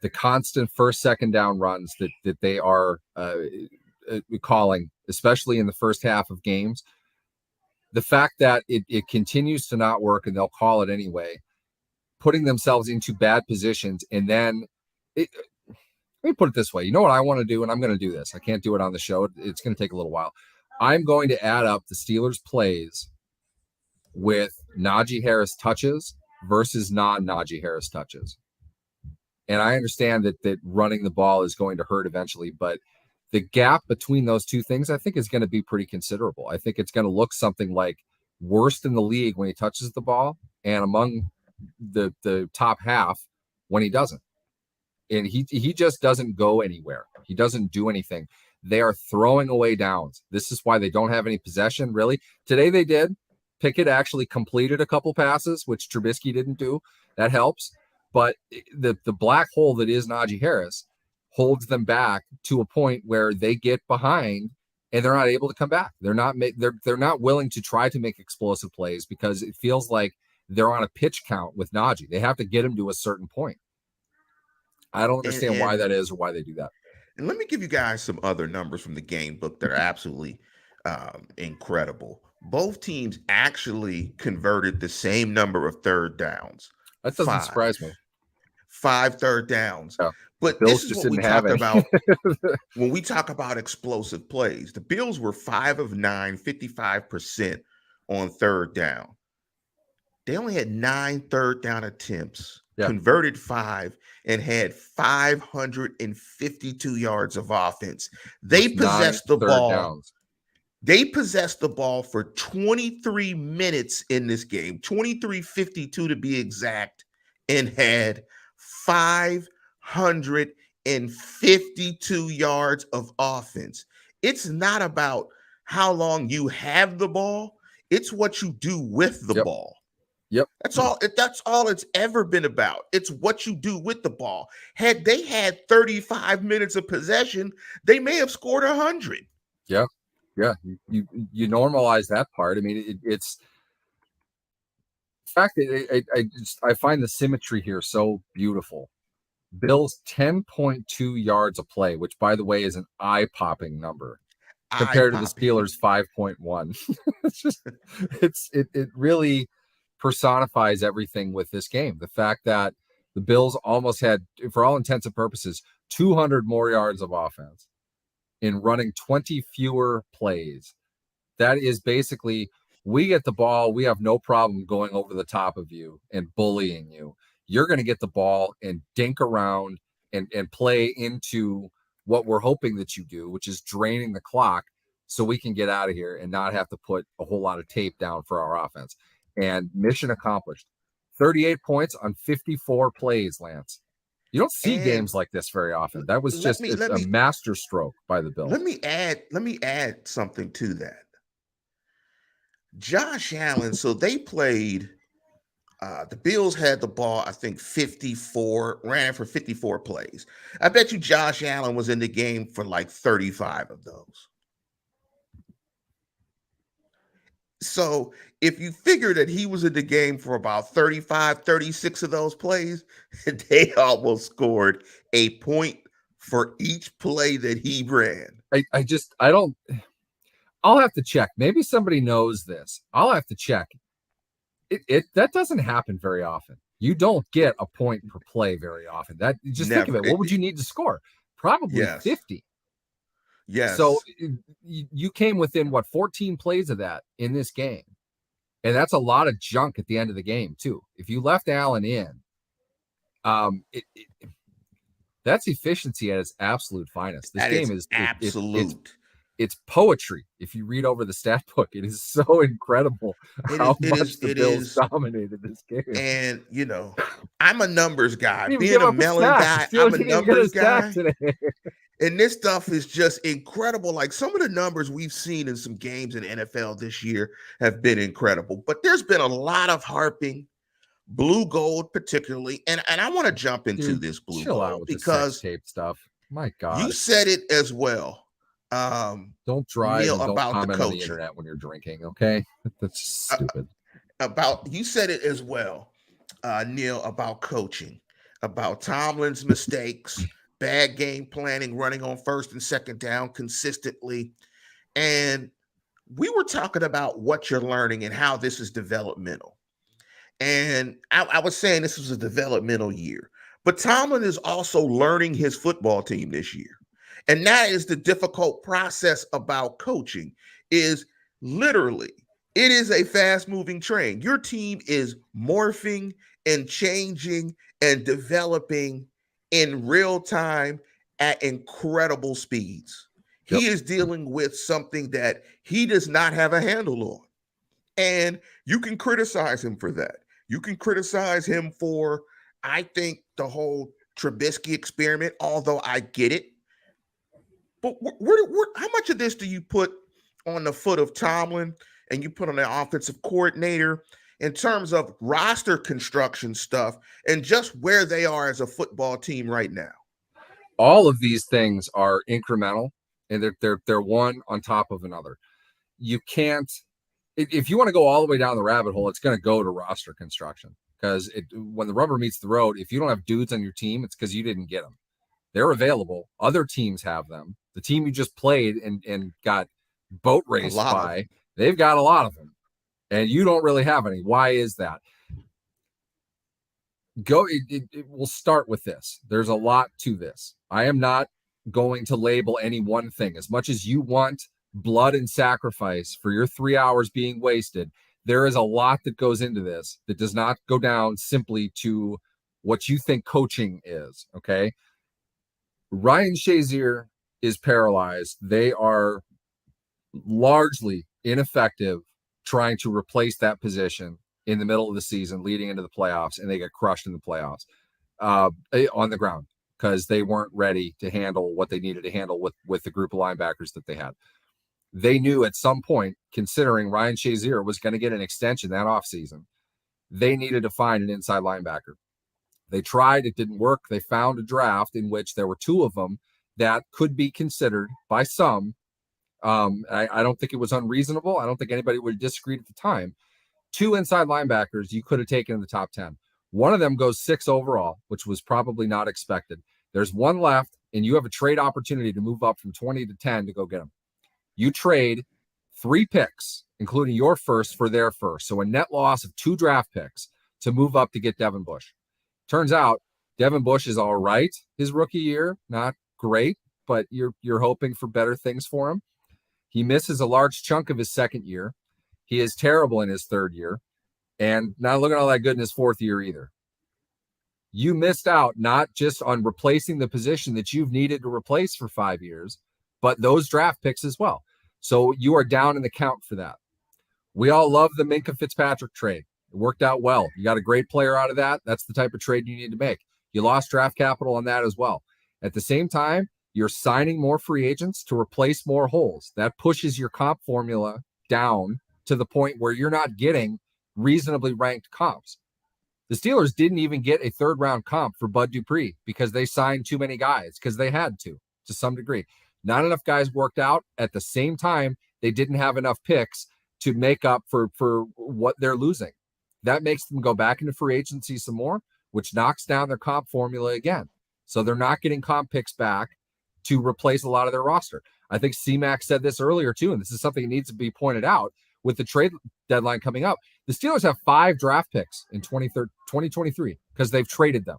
the constant first, second down runs that they are calling, especially in the first half of games. The fact that it continues to not work and they'll call it anyway, putting themselves into bad positions. And then let me put it this way. You know what I want to do? And I'm going to do this. I can't do it on the show. It's going to take a little while. I'm going to add up the Steelers plays with Najee Harris touches versus non-Najee Harris touches. And I understand that running the ball is going to hurt eventually, but the gap between those two things, I think, is going to be pretty considerable. I think it's going to look something like worst in the league when he touches the ball and among the top half when he doesn't. And he just doesn't go anywhere. He doesn't do anything. They are throwing away downs. This is why they don't have any possession, really. Today they did. Pickett actually completed a couple passes, which Trubisky didn't do. That helps. But the black hole that is Najee Harris holds them back to a point where they get behind and they're not able to come back. They're not willing to try to make explosive plays because it feels like they're on a pitch count with Najee. They have to get him to a certain point. I don't understand why that is or why they do that. And let me give you guys some other numbers from the game book that are absolutely incredible. Both teams actually converted the same number of third downs. That doesn't surprise me. 5 third downs. Yeah. But this is what we talk about when we talk about explosive plays. The Bills were 5 of 9, 55% on third down. They only had 9 third down attempts, converted 5, and had 552 yards of offense. They possessed the ball. Downs. They possessed the ball for 23 minutes in this game, 23:52 to be exact, and had 552 yards of offense. It's not about how long you have the ball. It's what you do with the ball. Yep. That's all it's ever been about. It's what you do with the ball. Had they had 35 minutes of possession, they may have scored 100. Yeah. Yeah. You normalize that part. I mean, it's the fact that I find the symmetry here so beautiful. Bills 10.2 yards a play, which by the way is an eye-popping number compared to the Steelers 5.1. It really personifies everything with this game. The fact that the Bills almost had, for all intents and purposes, 200 more yards of offense in running 20 fewer plays. That is basically, we get the ball, we have no problem going over the top of you and bullying you. You're going to get the ball and dink around and play into what we're hoping that you do, which is draining the clock so we can get out of here and not have to put a whole lot of tape down for our offense. And mission accomplished. 38 points on 54 plays, Lance. You don't see And games like this very often. That was let just me let a me master stroke by the Bills. let me add something to that. Josh Allen, so they played the Bills had the ball, I think 54, ran for 54 plays. I bet you Josh Allen was in the game for like 35 of those. So if you figure that he was in the game for about 35, 36 of those plays, they almost scored a point for each play that he ran. I don't. I'll have to check. Maybe somebody knows this. I'll have to check. That doesn't happen very often. You don't get a point per play very often. That just think of Never. it. What would you need to score? Probably Yes. 50. So Yes. you came within 14 plays of that in this game. And that's a lot of junk at the end of the game, too. If you left Allen in, that's efficiency at its absolute finest. This game is absolute. It's poetry. If you read over the stat book, it is so incredible how much the Bills dominated this game. And I'm a numbers guy. Didn't Being a give melon up guy, Steelers I'm a didn't even get numbers sack guy. today. And this stuff is just incredible. Like some of the numbers we've seen in some games in NFL this year have been incredible. But there's been a lot of harping, blue gold particularly. And I want to jump into this blue chill gold out with because the sex tape stuff. My God. you said it as well. Don't drive Neil, and don't about comment the on the internet when you're drinking, okay? That's stupid. You said it as well, Neil, about coaching, about Tomlin's mistakes, bad game planning, running on first and second down consistently. And we were talking about what you're learning and how this is developmental. And I was saying this was a developmental year, but Tomlin is also learning his football team this year. And that is the difficult process about coaching is literally it is a fast moving train. Your team is morphing and changing and developing in real time at incredible speeds. He is dealing with something that he does not have a handle on. And you can criticize him for that. You can criticize him for, I think, the whole Trubisky experiment, although I get it. But how much of this do you put on the foot of Tomlin and you put on the offensive coordinator in terms of roster construction stuff and just where they are as a football team right now? All of these things are incremental and they're one on top of another. You can't, if you want to go all the way down the rabbit hole, it's going to go to roster construction because when the rubber meets the road, if you don't have dudes on your team, it's because you didn't get them. They're available. Other teams have them. The team you just played and got boat raced by, they've got a lot of them. And you don't really have any. Why is that? We'll start with this. There's a lot to this. I am not going to label any one thing. As much as you want blood and sacrifice for your 3 hours being wasted, there is a lot that goes into this that does not go down simply to what you think coaching is, okay? Ryan Shazier is paralyzed. They are largely ineffective trying to replace that position in the middle of the season leading into the playoffs, and they get crushed in the playoffs on the ground because they weren't ready to handle what they needed to handle with the group of linebackers that they had. They knew at some point, considering Ryan Shazier was going to get an extension that offseason, they needed to find an inside linebacker. They tried, it didn't work. They found a draft in which there were two of them that could be considered by some. I don't think it was unreasonable. I don't think anybody would have disagreed at the time. Two inside linebackers you could have taken in the top 10. One of them goes 6 overall, which was probably not expected. There's one left, and you have a trade opportunity to move up from 20 to 10 to go get him. You trade 3 picks, including your first, for their first. So a net loss of 2 draft picks to move up to get Devin Bush. Turns out Devin Bush is all right his rookie year, not great, but you're hoping for better things for him. He misses a large chunk of his second year. He is terrible in his third year and not looking all that good in his fourth year either. You missed out not just on replacing the position that you've needed to replace for 5 years, but those draft picks as well. So you are down in the count for that. We all love the Minkah Fitzpatrick trade. It worked out well. You got a great player out of that. That's the type of trade you need to make. You lost draft capital on that as well. At the same time, you're signing more free agents to replace more holes. That pushes your comp formula down to the point where you're not getting reasonably ranked comps. The Steelers didn't even get a third round comp for Bud Dupree because they signed too many guys, because they had to some degree. Not enough guys worked out. At the same time, they didn't have enough picks to make up for what they're losing. That makes them go back into free agency some more, which knocks down their comp formula again. So they're not getting comp picks back to replace a lot of their roster. I think C-Mac said this earlier too, and this is something that needs to be pointed out with the trade deadline coming up. The Steelers have 5 draft picks in 2023 because they've traded them,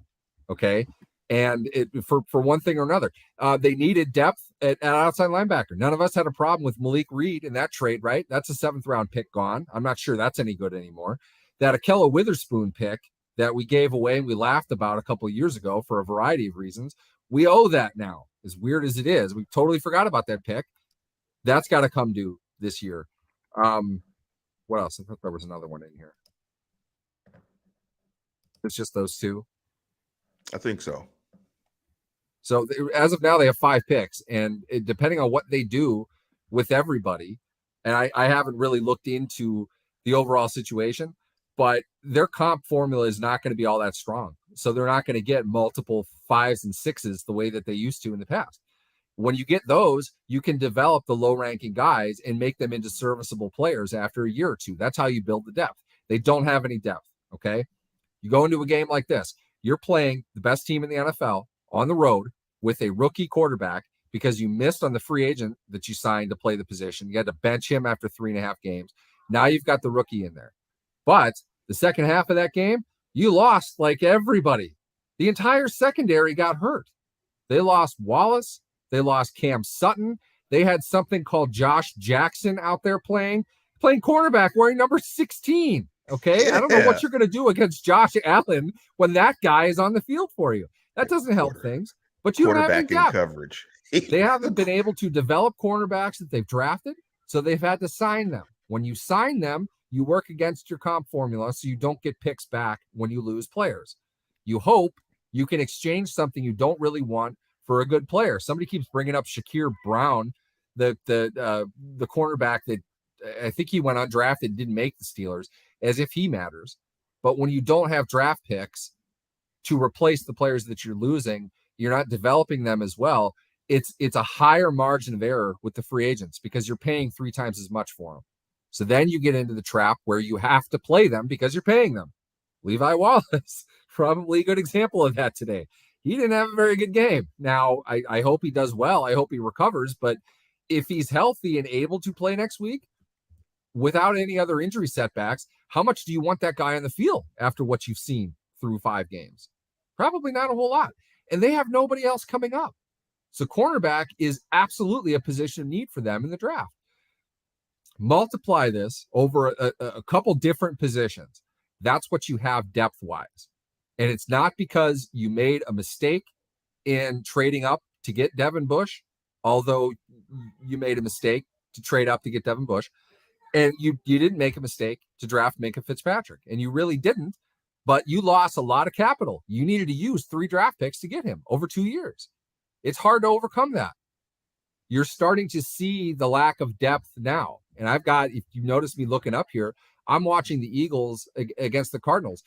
okay? And for one thing or another, they needed depth at outside linebacker. None of us had a problem with Malik Reed in that trade, right? That's a 7th-round pick gone. I'm not sure that's any good anymore. That Akella Witherspoon pick that we gave away and we laughed about a couple of years ago for a variety of reasons, we owe that now. As weird as it is, we totally forgot about that pick. That's got to come due this year. What else? I thought there was another one in here. It's just those 2. I think so. So as of now, they have 5 picks, and depending on what they do with everybody, and I haven't really looked into the overall situation, but their comp formula is not going to be all that strong. So they're not going to get multiple 5s and 6s the way that they used to in the past. When you get those, you can develop the low-ranking guys and make them into serviceable players after a year or 2. That's how you build the depth. They don't have any depth, okay? You go into a game like this, you're playing the best team in the NFL on the road with a rookie quarterback because you missed on the free agent that you signed to play the position. You had to bench him after 3.5 games. Now you've got the rookie in there. But the second half of that game, you lost like everybody. The entire secondary got hurt. They lost Wallace. They lost Cam Sutton. They had something called Josh Jackson out there playing cornerback wearing number 16. Okay. Yeah. I don't know what you're going to do against Josh Allen when that guy is on the field for you. That doesn't help things, but you don't have any depth. Coverage. They haven't been able to develop cornerbacks that they've drafted. So they've had to sign them. When you sign them, you work against your comp formula so you don't get picks back when you lose players. You hope you can exchange something you don't really want for a good player. Somebody keeps bringing up Shakir Brown, the cornerback that I think he went undrafted, didn't make the Steelers, as if he matters. But when you don't have draft picks to replace the players that you're losing, you're not developing them as well. It's a higher margin of error with the free agents because you're paying 3 times as much for them. So then you get into the trap where you have to play them because you're paying them. Levi Wallace, probably a good example of that today. He didn't have a very good game. Now, I hope he does well. I hope he recovers. But if he's healthy and able to play next week without any other injury setbacks, how much do you want that guy on the field after what you've seen through 5 games? Probably not a whole lot. And they have nobody else coming up. So cornerback is absolutely a position of need for them in the draft. Multiply this over a couple different positions. That's what you have depth-wise. And it's not because you made a mistake in trading up to get Devin Bush, although you made a mistake to trade up to get Devin Bush. And you didn't make a mistake to draft Minkah Fitzpatrick. And you really didn't, but you lost a lot of capital. You needed to use 3 draft picks to get him over 2 years. It's hard to overcome that. You're starting to see the lack of depth now. And I've got, if you notice me looking up here, I'm watching the Eagles against the Cardinals.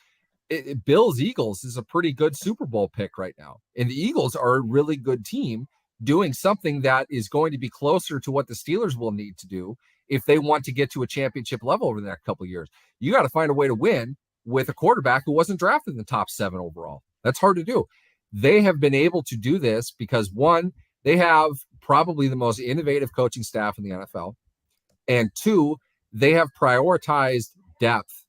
Bills Eagles is a pretty good Super Bowl pick right now. And the Eagles are a really good team doing something that is going to be closer to what the Steelers will need to do if they want to get to a championship level over the next couple of years. You got to find a way to win with a quarterback who wasn't drafted in the top 7 overall. That's hard to do. They have been able to do this because, one, they have probably the most innovative coaching staff in the NFL. And 2, they have prioritized depth.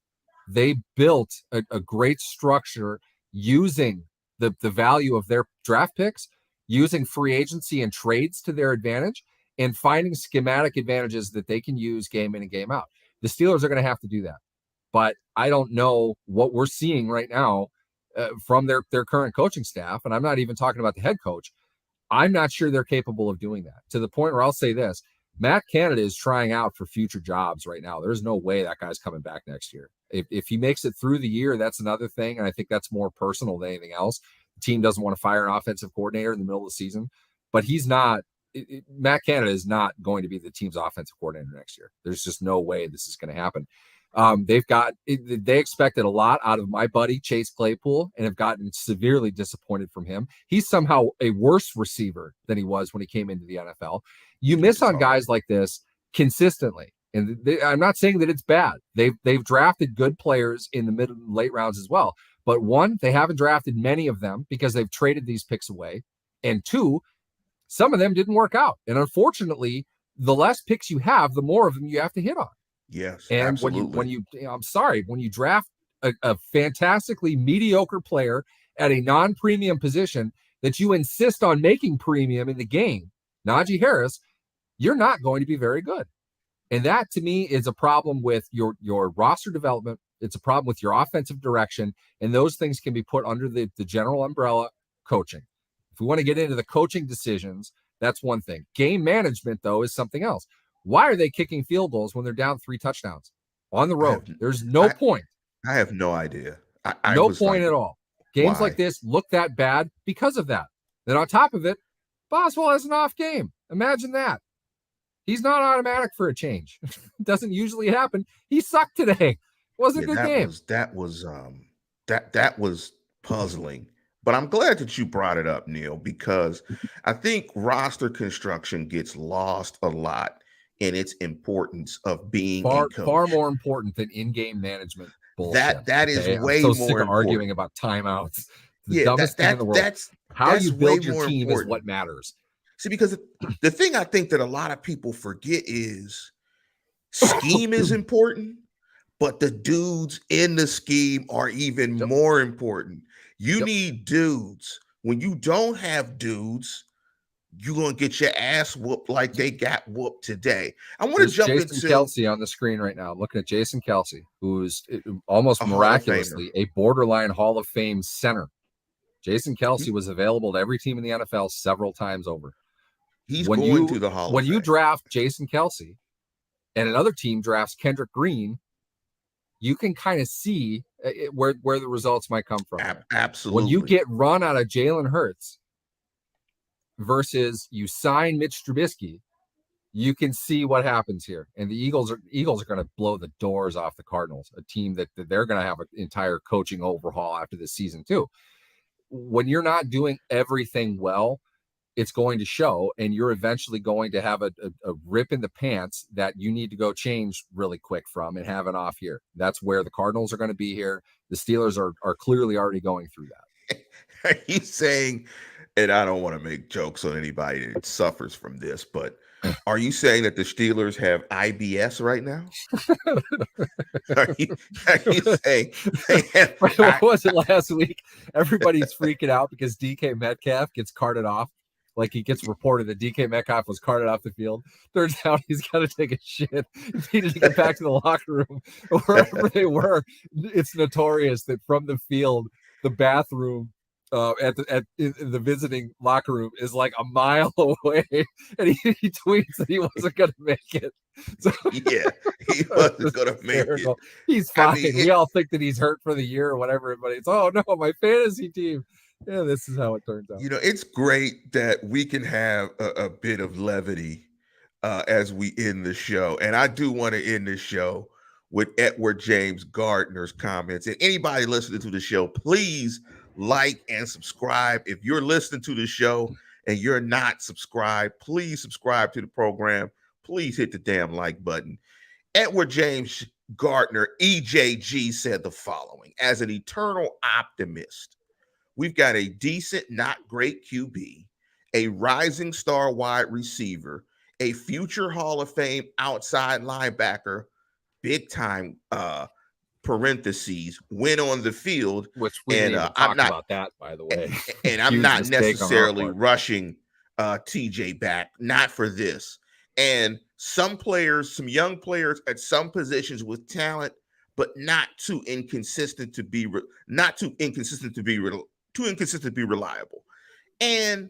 They built a great structure using the value of their draft picks, using free agency and trades to their advantage, and finding schematic advantages that they can use game in and game out. The Steelers are going to have to do that. But I don't know what we're seeing right now from their current coaching staff. And I'm not even talking about the head coach. I'm not sure they're capable of doing that, to the point where I'll say this. Matt Canada is trying out for future jobs right now. There's no way that guy's coming back next year. If he makes it through the year, that's another thing. And I think that's more personal than anything else. The team doesn't want to fire an offensive coordinator in the middle of the season, but he's not. Matt Canada is not going to be the team's offensive coordinator next year. There's just no way this is going to happen. They expected a lot out of my buddy Chase Claypool and have gotten severely disappointed from him. He's somehow a worse receiver than he was when he came into the NFL. You miss on guys like this consistently. And I'm not saying that it's bad. They've drafted good players in the mid and late rounds as well. But one, they haven't drafted many of them because they've traded these picks away. And two, some of them didn't work out. And unfortunately, the less picks you have, the more of them you have to hit on. Yes, and absolutely. when you draft a fantastically mediocre player at a non-premium position that you insist on making premium in the game, Najee Harris, you're not going to be very good. And that to me is a problem with your roster development. It's a problem with your offensive direction. And those things can be put under the general umbrella coaching. If we want to get into the coaching decisions, that's one thing. Game management, though, is something else. Why are they kicking field goals when they're down 3 touchdowns on the road? There's no point. I have no idea. No point at all. Games like this look that bad because of that. Then on top of it, Boswell has an off game. Imagine that. He's not automatic for a change. It doesn't usually happen. He sucked today. It wasn't a good game. That was puzzling. But I'm glad that you brought it up, Neil, because I think roster construction gets lost a lot in its importance of being far more important than in-game management bullshit. That is way more sick of arguing about timeouts. The dumbest thing in the world. How you build your team is what matters. See, because the thing I think that a lot of people forget is scheme is important, but the dudes in the scheme are even more important. You need dudes. When you don't have dudes, you're going to get your ass whooped like they got whooped today. I want to jump into Jason Kelce on the screen right now. I'm looking at Jason Kelce, who's almost miraculously a borderline Hall of Fame center. Jason Kelce was available to every team in the NFL several times over. He's going to the Hall of Fame. When you draft Jason Kelce and another team drafts Kendrick Green, you can kind of see where the results might come from. Absolutely. When you get run out of Jalen Hurts versus you sign Mitch Trubisky, you can see what happens here. And the Eagles are going to blow the doors off the Cardinals, a team that they're going to have an entire coaching overhaul after this season too. When you're not doing everything well, it's going to show, and you're eventually going to have a rip in the pants that you need to go change really quick from and have an off year. That's where the Cardinals are going to be here. The Steelers are clearly already going through that. Are you saying, and I don't want to make jokes on anybody that suffers from this, but are you saying that the Steelers have IBS right now? Are you saying what was it last week? Everybody's freaking out because DK Metcalf gets carted off. Like he gets reported that DK Metcalf was carted off the field. Turns out he's got to take a shit. He needed to get back to the locker room. Wherever they were, it's notorious that from the field, the bathroom at the visiting locker room is like a mile away. And he tweets that he wasn't going to make it. So, yeah, he wasn't going to make it. He's fine. We all think that he's hurt for the year or whatever. But it's, oh no, my fantasy team. Yeah, this is how it turns out. You know, it's great that we can have a bit of levity as we end the show. And I do want to end the show with Edward James Gardner's comments. And anybody listening to the show, please like and subscribe. If you're listening to the show and you're not subscribed, please subscribe to the program. Please hit the damn like button. Edward James Gardner, EJG, said the following: as an eternal optimist, we've got a decent, not great QB, a rising star wide receiver, a future Hall of Fame outside linebacker, big time parentheses, win on the field. Which we didn't even talk about that, by the way. And I'm not necessarily rushing TJ back, not for this. And some players, some young players at some positions with talent, but not too inconsistent to be reliable. And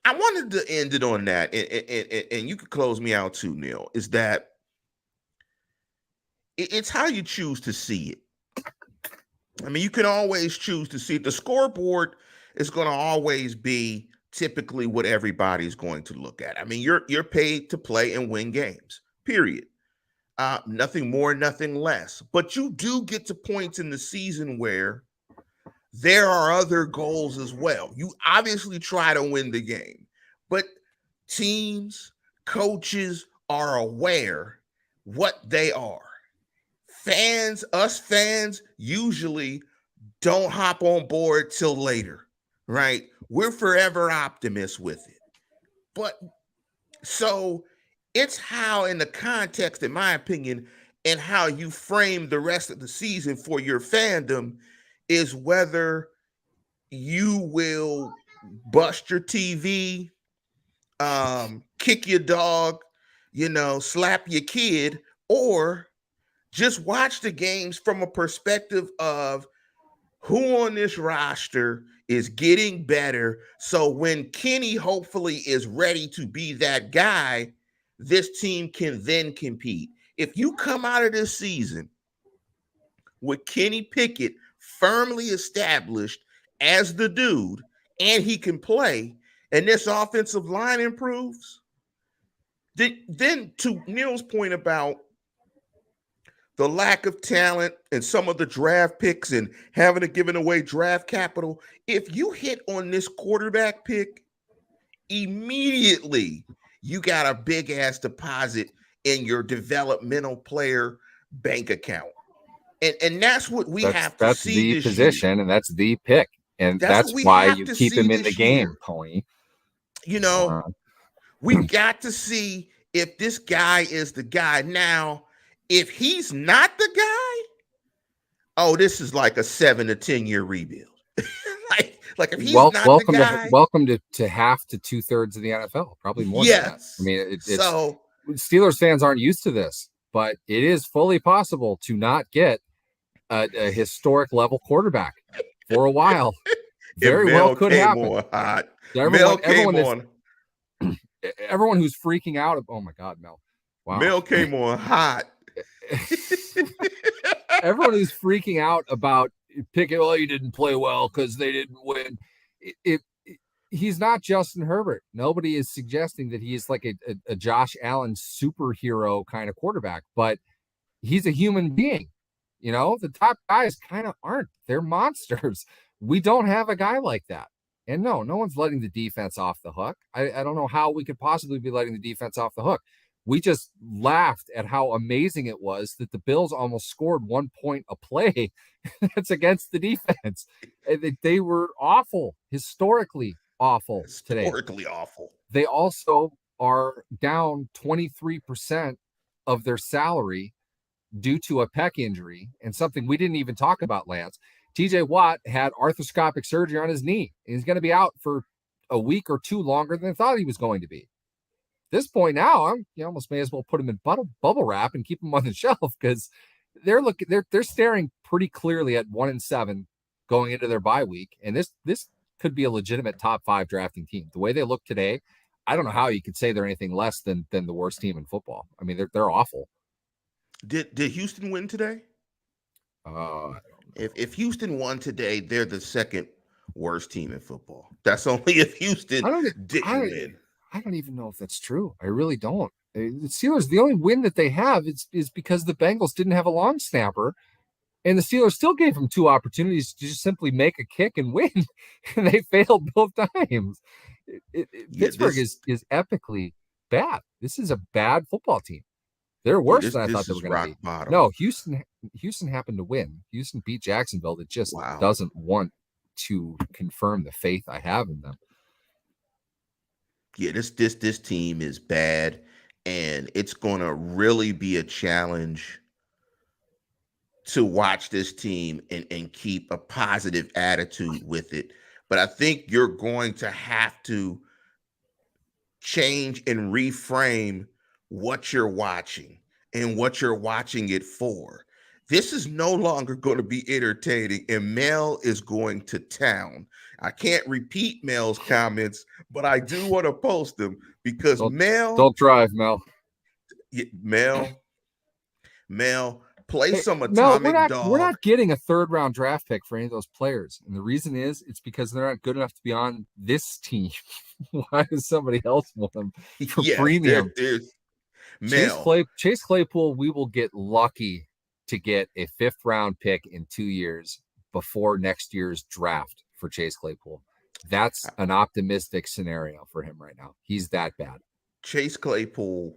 I wanted to end it on that, and you could close me out too, Neil, is that it's how you choose to see it. I mean, you can always choose to see the scoreboard is going to always be typically what everybody's going to look at. I mean, you're paid to play and win games. Period. Nothing more, nothing less. But you do get to points in the season where there are other goals as well. You obviously try to win the game, but teams, coaches are aware what they are. Us fans usually don't hop on board till later, right? We're forever optimists with it. But so it's how, in the context, in my opinion, and how you frame the rest of the season for your fandom is whether you will bust your TV, kick your dog, slap your kid, or just watch the games from a perspective of who on this roster is getting better. So when Kenny hopefully is ready to be that guy, this team can then compete. If you come out of this season with Kenny Pickett firmly established as the dude and he can play, and this offensive line improves, then to Neil's point about the lack of talent and some of the draft picks and having to give away draft capital, if you hit on this quarterback pick, immediately you got a big ass deposit in your developmental player bank account. And that's what we have to see. That's the position, and that's the pick. And that's why you keep him in the game, Pony. We got to see if this guy is the guy. Now, if he's not the guy, this is like a 7 to 10 year rebuild. like if he's not the guy, welcome to half to 2/3 of the NFL, probably more. Than that. I mean, so Steelers fans aren't used to this, but it is fully possible to not get a historic level quarterback for a while. Very well could happen. Everyone who's freaking out. Oh my God, Mel! Wow, Mel came on hot. Everyone who's freaking out about Pickett, he didn't play well because they didn't win. He's not Justin Herbert. Nobody is suggesting that he's like a Josh Allen superhero kind of quarterback, but he's a human being. The top guys kind of aren't. They're monsters. We don't have a guy like that. And no one's letting the defense off the hook. I don't know how we could possibly be letting the defense off the hook. We just laughed at how amazing it was that the Bills almost scored 1 point a play. That's against the defense. They were awful, historically awful today. Historically awful. They also are down 23% of their salary due to a pec injury, and something we didn't even talk about, Lance. TJ Watt had arthroscopic surgery on his knee. He's going to be out for a week or two longer than I thought he was going to be. At this point now, you almost may as well put him in bubble wrap and keep him on the shelf, because they're staring pretty clearly at 1-7 going into their bye week, and this could be a legitimate top 5 drafting team. The way they look today, I don't know how you could say they're anything less than the worst team in football. I mean, they're awful. Did Houston win today? If Houston won today, they're the second worst team in football. That's only if Houston didn't win. I don't even know if that's true. I really don't. The Steelers, the only win that they have is because the Bengals didn't have a long snapper, and the Steelers still gave them 2 opportunities to just simply make a kick and win, and they failed both times. Pittsburgh is epically bad. This is a bad football team. They're worse than I thought they were going to be. Bottom. No, Houston happened to win. Houston beat Jacksonville. That just doesn't want to confirm the faith I have in them. Yeah, this team is bad, and it's going to really be a challenge to watch this team and keep a positive attitude with it. But I think you're going to have to change and reframe what you're watching and what you're watching it for. This is no longer going to be entertaining, and Mel is going to town. I can't repeat Mel's comments, but I do want to post them because Mel. Don't drive, Mel. Mel, Play Hey, some no, atomic we're dog. not getting a third round draft pick for any of those players. And the reason is it's because they're not good enough to be on this team. Why does somebody else want them for Yes, premium? there's Mel. Chase Claypool, we will get lucky to get a 5th round pick in 2 years before next year's draft for Chase Claypool. That's an optimistic scenario for him right now. He's that bad. Chase Claypool.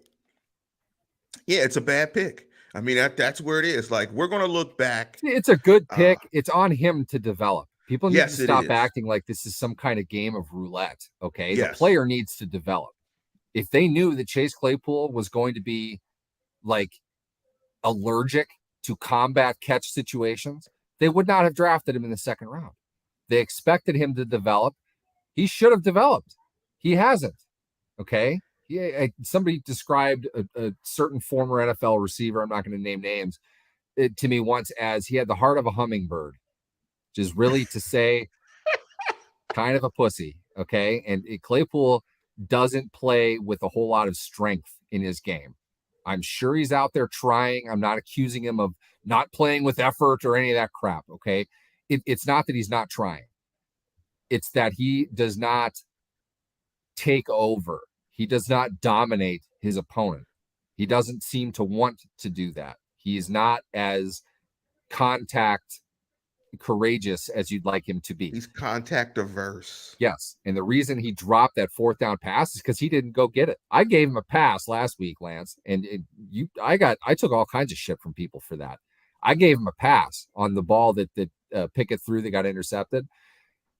Yeah, it's a bad pick. I mean, that's where it is. Like, we're going to look back. It's a good pick. It's on him to develop. People need to Yes, it stop is. acting like this is some kind of game of roulette. Okay. The Yes. player needs to develop. If they knew that Chase Claypool was going to be like allergic to combat catch situations, they would not have drafted him in the 2nd round. They expected him to develop. He should have developed. He hasn't. Okay. Somebody described a certain former NFL receiver, I'm not going to name names, to me once as he had the heart of a hummingbird, which is really to say kind of a pussy. Okay. And Claypool doesn't play with a whole lot of strength in his game. I'm sure he's out there trying. I'm not accusing him of not playing with effort or any of that crap. Okay. It's not that he's not trying. It's that he does not take over. He does not dominate his opponent. He doesn't seem to want to do that. He is not as contact courageous as you'd like him to be. He's contact averse. Yes. And the reason he dropped that 4th down pass is because he didn't go get it. I gave him a pass last week, Lance, and I took all kinds of shit from people for that. I gave him a pass on the ball that Pickett threw that got intercepted.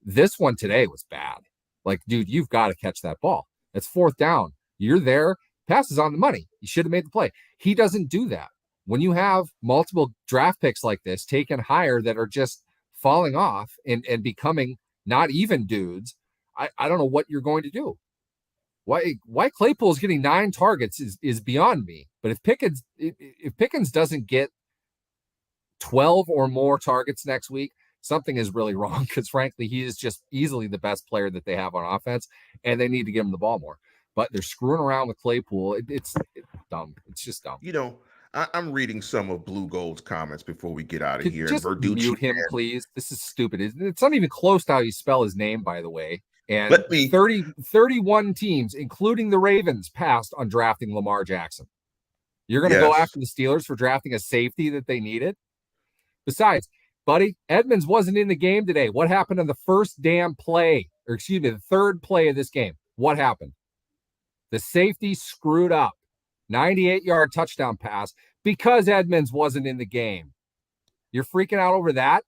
This one today was bad. Like, dude, you've got to catch that ball. It's 4th down. You're there. Pass is on the money. You should have made the play. He doesn't do that. When you have multiple draft picks like this taken higher that are just falling off and becoming not even dudes, I don't know what you're going to do. Why Claypool's getting 9 targets is beyond me. But if Pickens doesn't get 12 or more targets next week, something is really wrong, because frankly, he is just easily the best player that they have on offense, and they need to give him the ball more. But they're screwing around with Claypool. It's dumb. It's just dumb. You know, I'm reading some of Blue Gold's comments before we get out of here. Just Verducci, mute him, please. This is stupid. It's not even close to how you spell his name, by the way. And 31 teams, including the Ravens, passed on drafting Lamar Jackson. You're going to go after the Steelers for drafting a safety that they needed? Besides, buddy, Edmonds wasn't in the game today. What happened on the first damn play, or excuse me, the 3rd play of this game? What happened? The safety screwed up. 98-yard touchdown pass because Edmonds wasn't in the game. You're freaking out over that?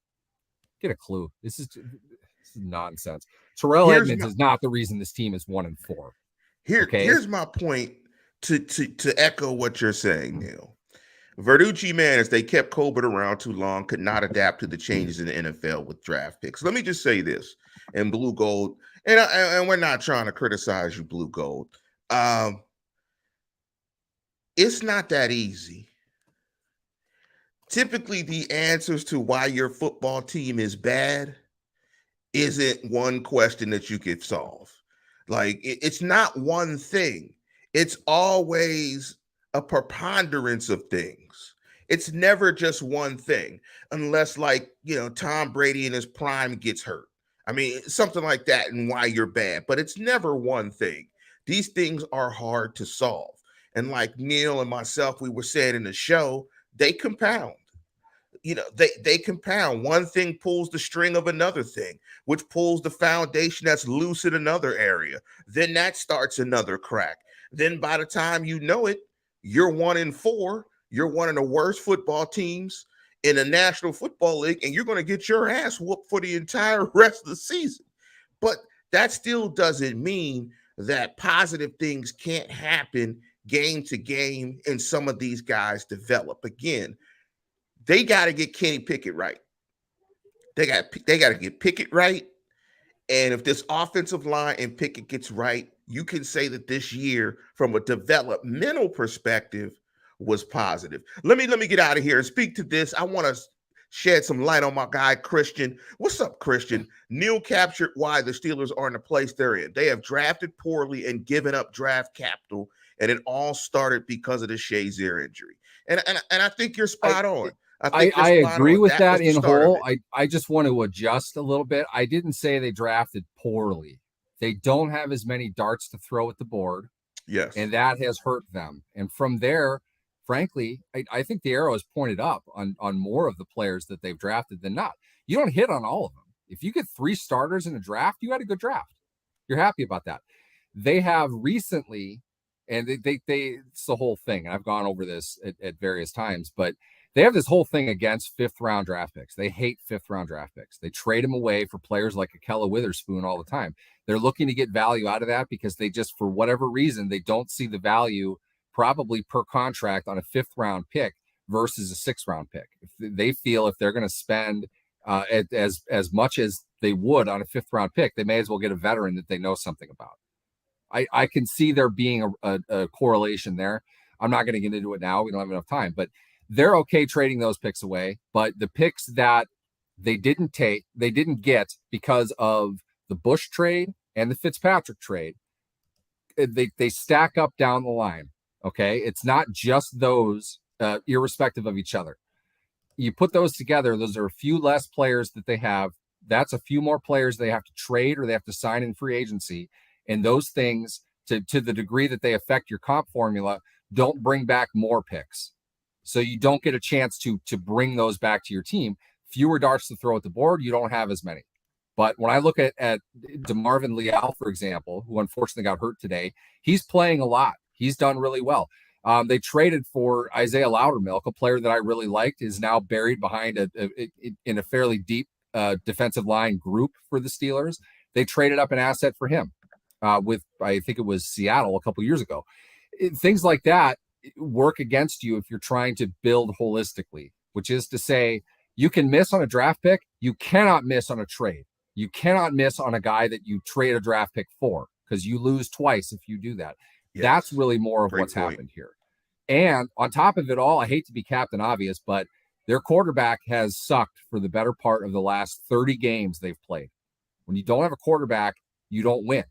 Get a clue. This is nonsense. Terrell Edmonds is not the reason this team is 1-4. Here's my point to echo what you're saying, Neil. Verducci, man, as they kept Colbert around too long, could not adapt to the changes in the NFL with draft picks. Let me just say this, and Blue Gold, and we're not trying to criticize you, Blue Gold. It's not that easy. Typically, the answers to why your football team is bad isn't one question that you could solve. Like, it's not one thing. It's always a preponderance of things. It's never just one thing, unless, like, Tom Brady in his prime gets hurt. I mean, something like that, and why you're bad. But it's never one thing. These things are hard to solve. And like Neil and myself, we were saying in the show, they compound. They compound. One thing pulls the string of another thing, which pulls the foundation that's loose in another area. Then that starts another crack. Then by the time you know it, you're 1-4. You're one of the worst football teams in the National Football League, and you're going to get your ass whooped for the entire rest of the season. But that still doesn't mean that positive things can't happen game to game, and some of these guys develop. Again, they got to get Kenny Pickett right. They got to get Pickett right. And if this offensive line and Pickett gets right, you can say that this year, from a developmental perspective, was positive. Let me get out of here and speak to this. I want to shed some light on my guy, Christian. What's up, Christian? Neil captured why the Steelers are in the place they're in. They have drafted poorly and given up draft capital, and it all started because of the Shazier injury. And I think you're spot on. I agree with that in whole. I I just want to adjust a little bit. I didn't say they drafted poorly. They don't have as many darts to throw at the board. Yes. And that has hurt them. And from there, frankly, I think the arrow is pointed up on more of the players that they've drafted than not. You don't hit on all of them. If you get 3 starters in a draft, you had a good draft. You're happy about that. They have recently, and they it's the whole thing. And I've gone over this at various times, but they have this whole thing against 5th round draft picks. They hate 5th round draft picks. They trade them away for players like Akella Witherspoon all the time. They're looking to get value out of that because they just, for whatever reason, they don't see the value probably per contract on a 5th round pick versus a 6th round pick. If they feel if they're going to spend as much as they would on a 5th round pick, they may as well get a veteran that they know something about. I can see there being a correlation there. I'm not going to get into it now. We don't have enough time, but they're okay trading those picks away. But the picks that they didn't get because of the Bush trade and the Fitzpatrick trade, they stack up down the line. Okay. It's not just those irrespective of each other. You put those together, those are a few less players that they have. That's a few more players they have to trade or they have to sign in free agency. And those things, to the degree that they affect your comp formula, don't bring back more picks. So you don't get a chance to bring those back to your team. Fewer darts to throw at the board, you don't have as many. But when I look at DeMarvin Leal, for example, who unfortunately got hurt today, he's playing a lot. He's done really well. They traded for Isaiah Loudermilk, a player that I really liked, is now buried behind in a fairly deep defensive line group for the Steelers. They traded up an asset for him with, I think it was Seattle a couple years ago. Things like that work against you if you're trying to build holistically, which is to say you can miss on a draft pick. You cannot miss on a trade. You cannot miss on a guy that you trade a draft pick for because you lose twice if you do that. Yes. That's really more of what's happened here. And on top of it all, I hate to be Captain Obvious, but their quarterback has sucked for the better part of the last 30 games they've played. When you don't have a quarterback, you don't win.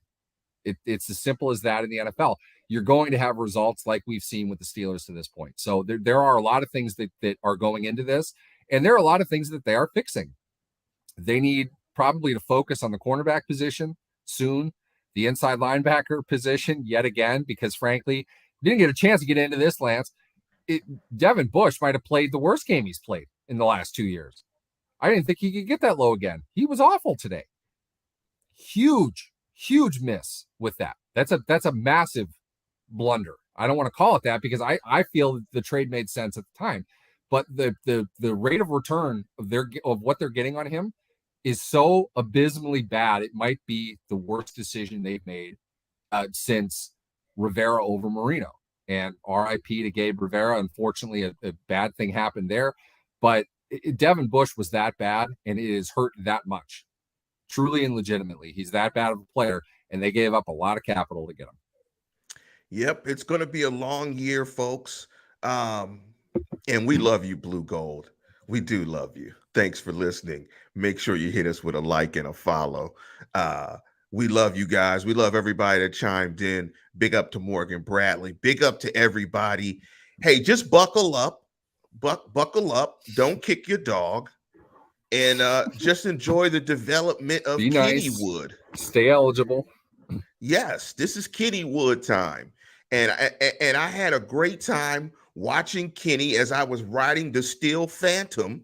It's as simple as that in the NFL. You're going to have results like we've seen with the Steelers to this point. So there are a lot of things that are going into this, and there are a lot of things that they are fixing. They need probably to focus on the cornerback position soon, the inside linebacker position yet again, because frankly, didn't get a chance to get into this, Lance. Devin Bush might have played the worst game he's played in the last 2 years. I didn't think he could get that low again. He was awful today. Huge miss with that. That's a massive blunder. I don't want to call it that because I feel the trade made sense at the time, but the rate of return of what they're getting on him is so abysmally bad. It might be the worst decision they've made since Rivera over Marino. And RIP to Gabe Rivera. Unfortunately, a bad thing happened there, but Devin Bush was that bad, and it has hurt that much. Truly and legitimately, he's that bad of a player, and they gave up a lot of capital to get him. Yep, it's going to be a long year, folks. And we love you, Blue Gold. We do love you. Thanks for listening. Make sure you hit us with a like and a follow. We love you guys. We love everybody that chimed in. Big up to Morgan Bradley. Big up to everybody. Hey, just buckle up. Buckle up. Don't kick your dog. And just enjoy the development of Kennywood. Stay eligible. Yes, this is Kennywood time. And I had a great time watching Kenny as I was riding the Steel Phantom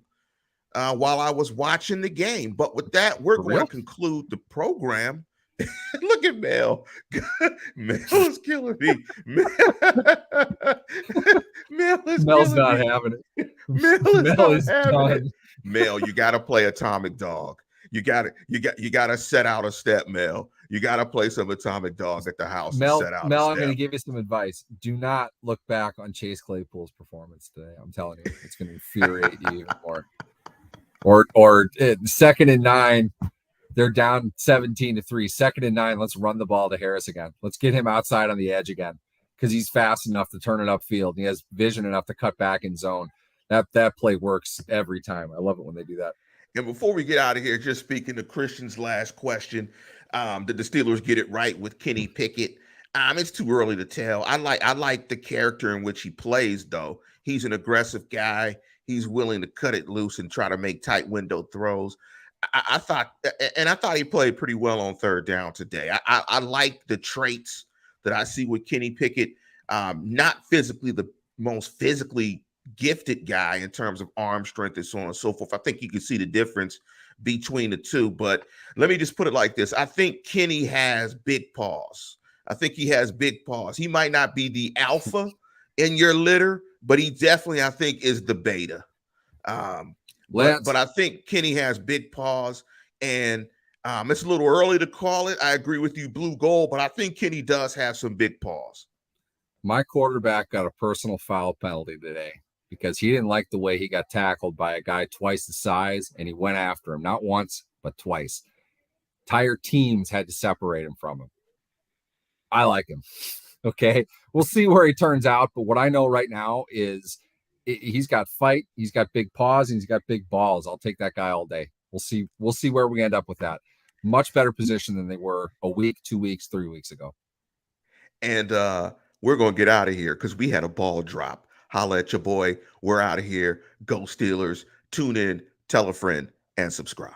while I was watching the game. But with that, we're going to conclude the program. Look at Mel. Mel is killing me. Mel's not having it. Mel is not having it. Mel, you got to play Atomic Dog. You got to set out a step, Mel. You got to play some Atomic Dog at the house. Mel, I'm going to give you some advice. Do not look back on Chase Claypool's performance today. I'm telling you, it's going to infuriate you even more. Or 2nd and 9. They're down 17-3. 2nd and 9. Let's run the ball to Harris again. Let's get him outside on the edge again because he's fast enough to turn it upfield. He has vision enough to cut back in zone. That play works every time. I love it when they do that. And before we get out of here, just speaking to Christian's last question, did the Steelers get it right with Kenny Pickett? It's too early to tell. I like the character in which he plays, though. He's an aggressive guy. He's willing to cut it loose and try to make tight window throws. I thought, and I thought he played pretty well on third down today. I like the traits that I see with Kenny Pickett. Not physically the most physically gifted guy in terms of arm strength and so on and so forth. I think you can see the difference between the two. But let me just put it like this. I think Kenny has big paws. I think he has big paws. He might not be the alpha in your litter, but he definitely, I think, is the beta. But I think Kenny has big paws, and it's a little early to call it. I agree with you, blue gold, but I think Kenny does have some big paws. My quarterback got a personal foul penalty today because he didn't like the way he got tackled by a guy twice the size, and he went after him, not once, but twice. Entire teams had to separate him from him. I like him. Okay. We'll see where he turns out. But what I know right now is he's got fight, he's got big paws, and he's got big balls. I'll take that guy all day. We'll see where we end up with that. Much better position than they were a week, 2 weeks, 3 weeks ago. And we're going to get out of here because we had a ball drop. Holla at your boy. We're out of here. Go Steelers. Tune in, tell a friend, and subscribe.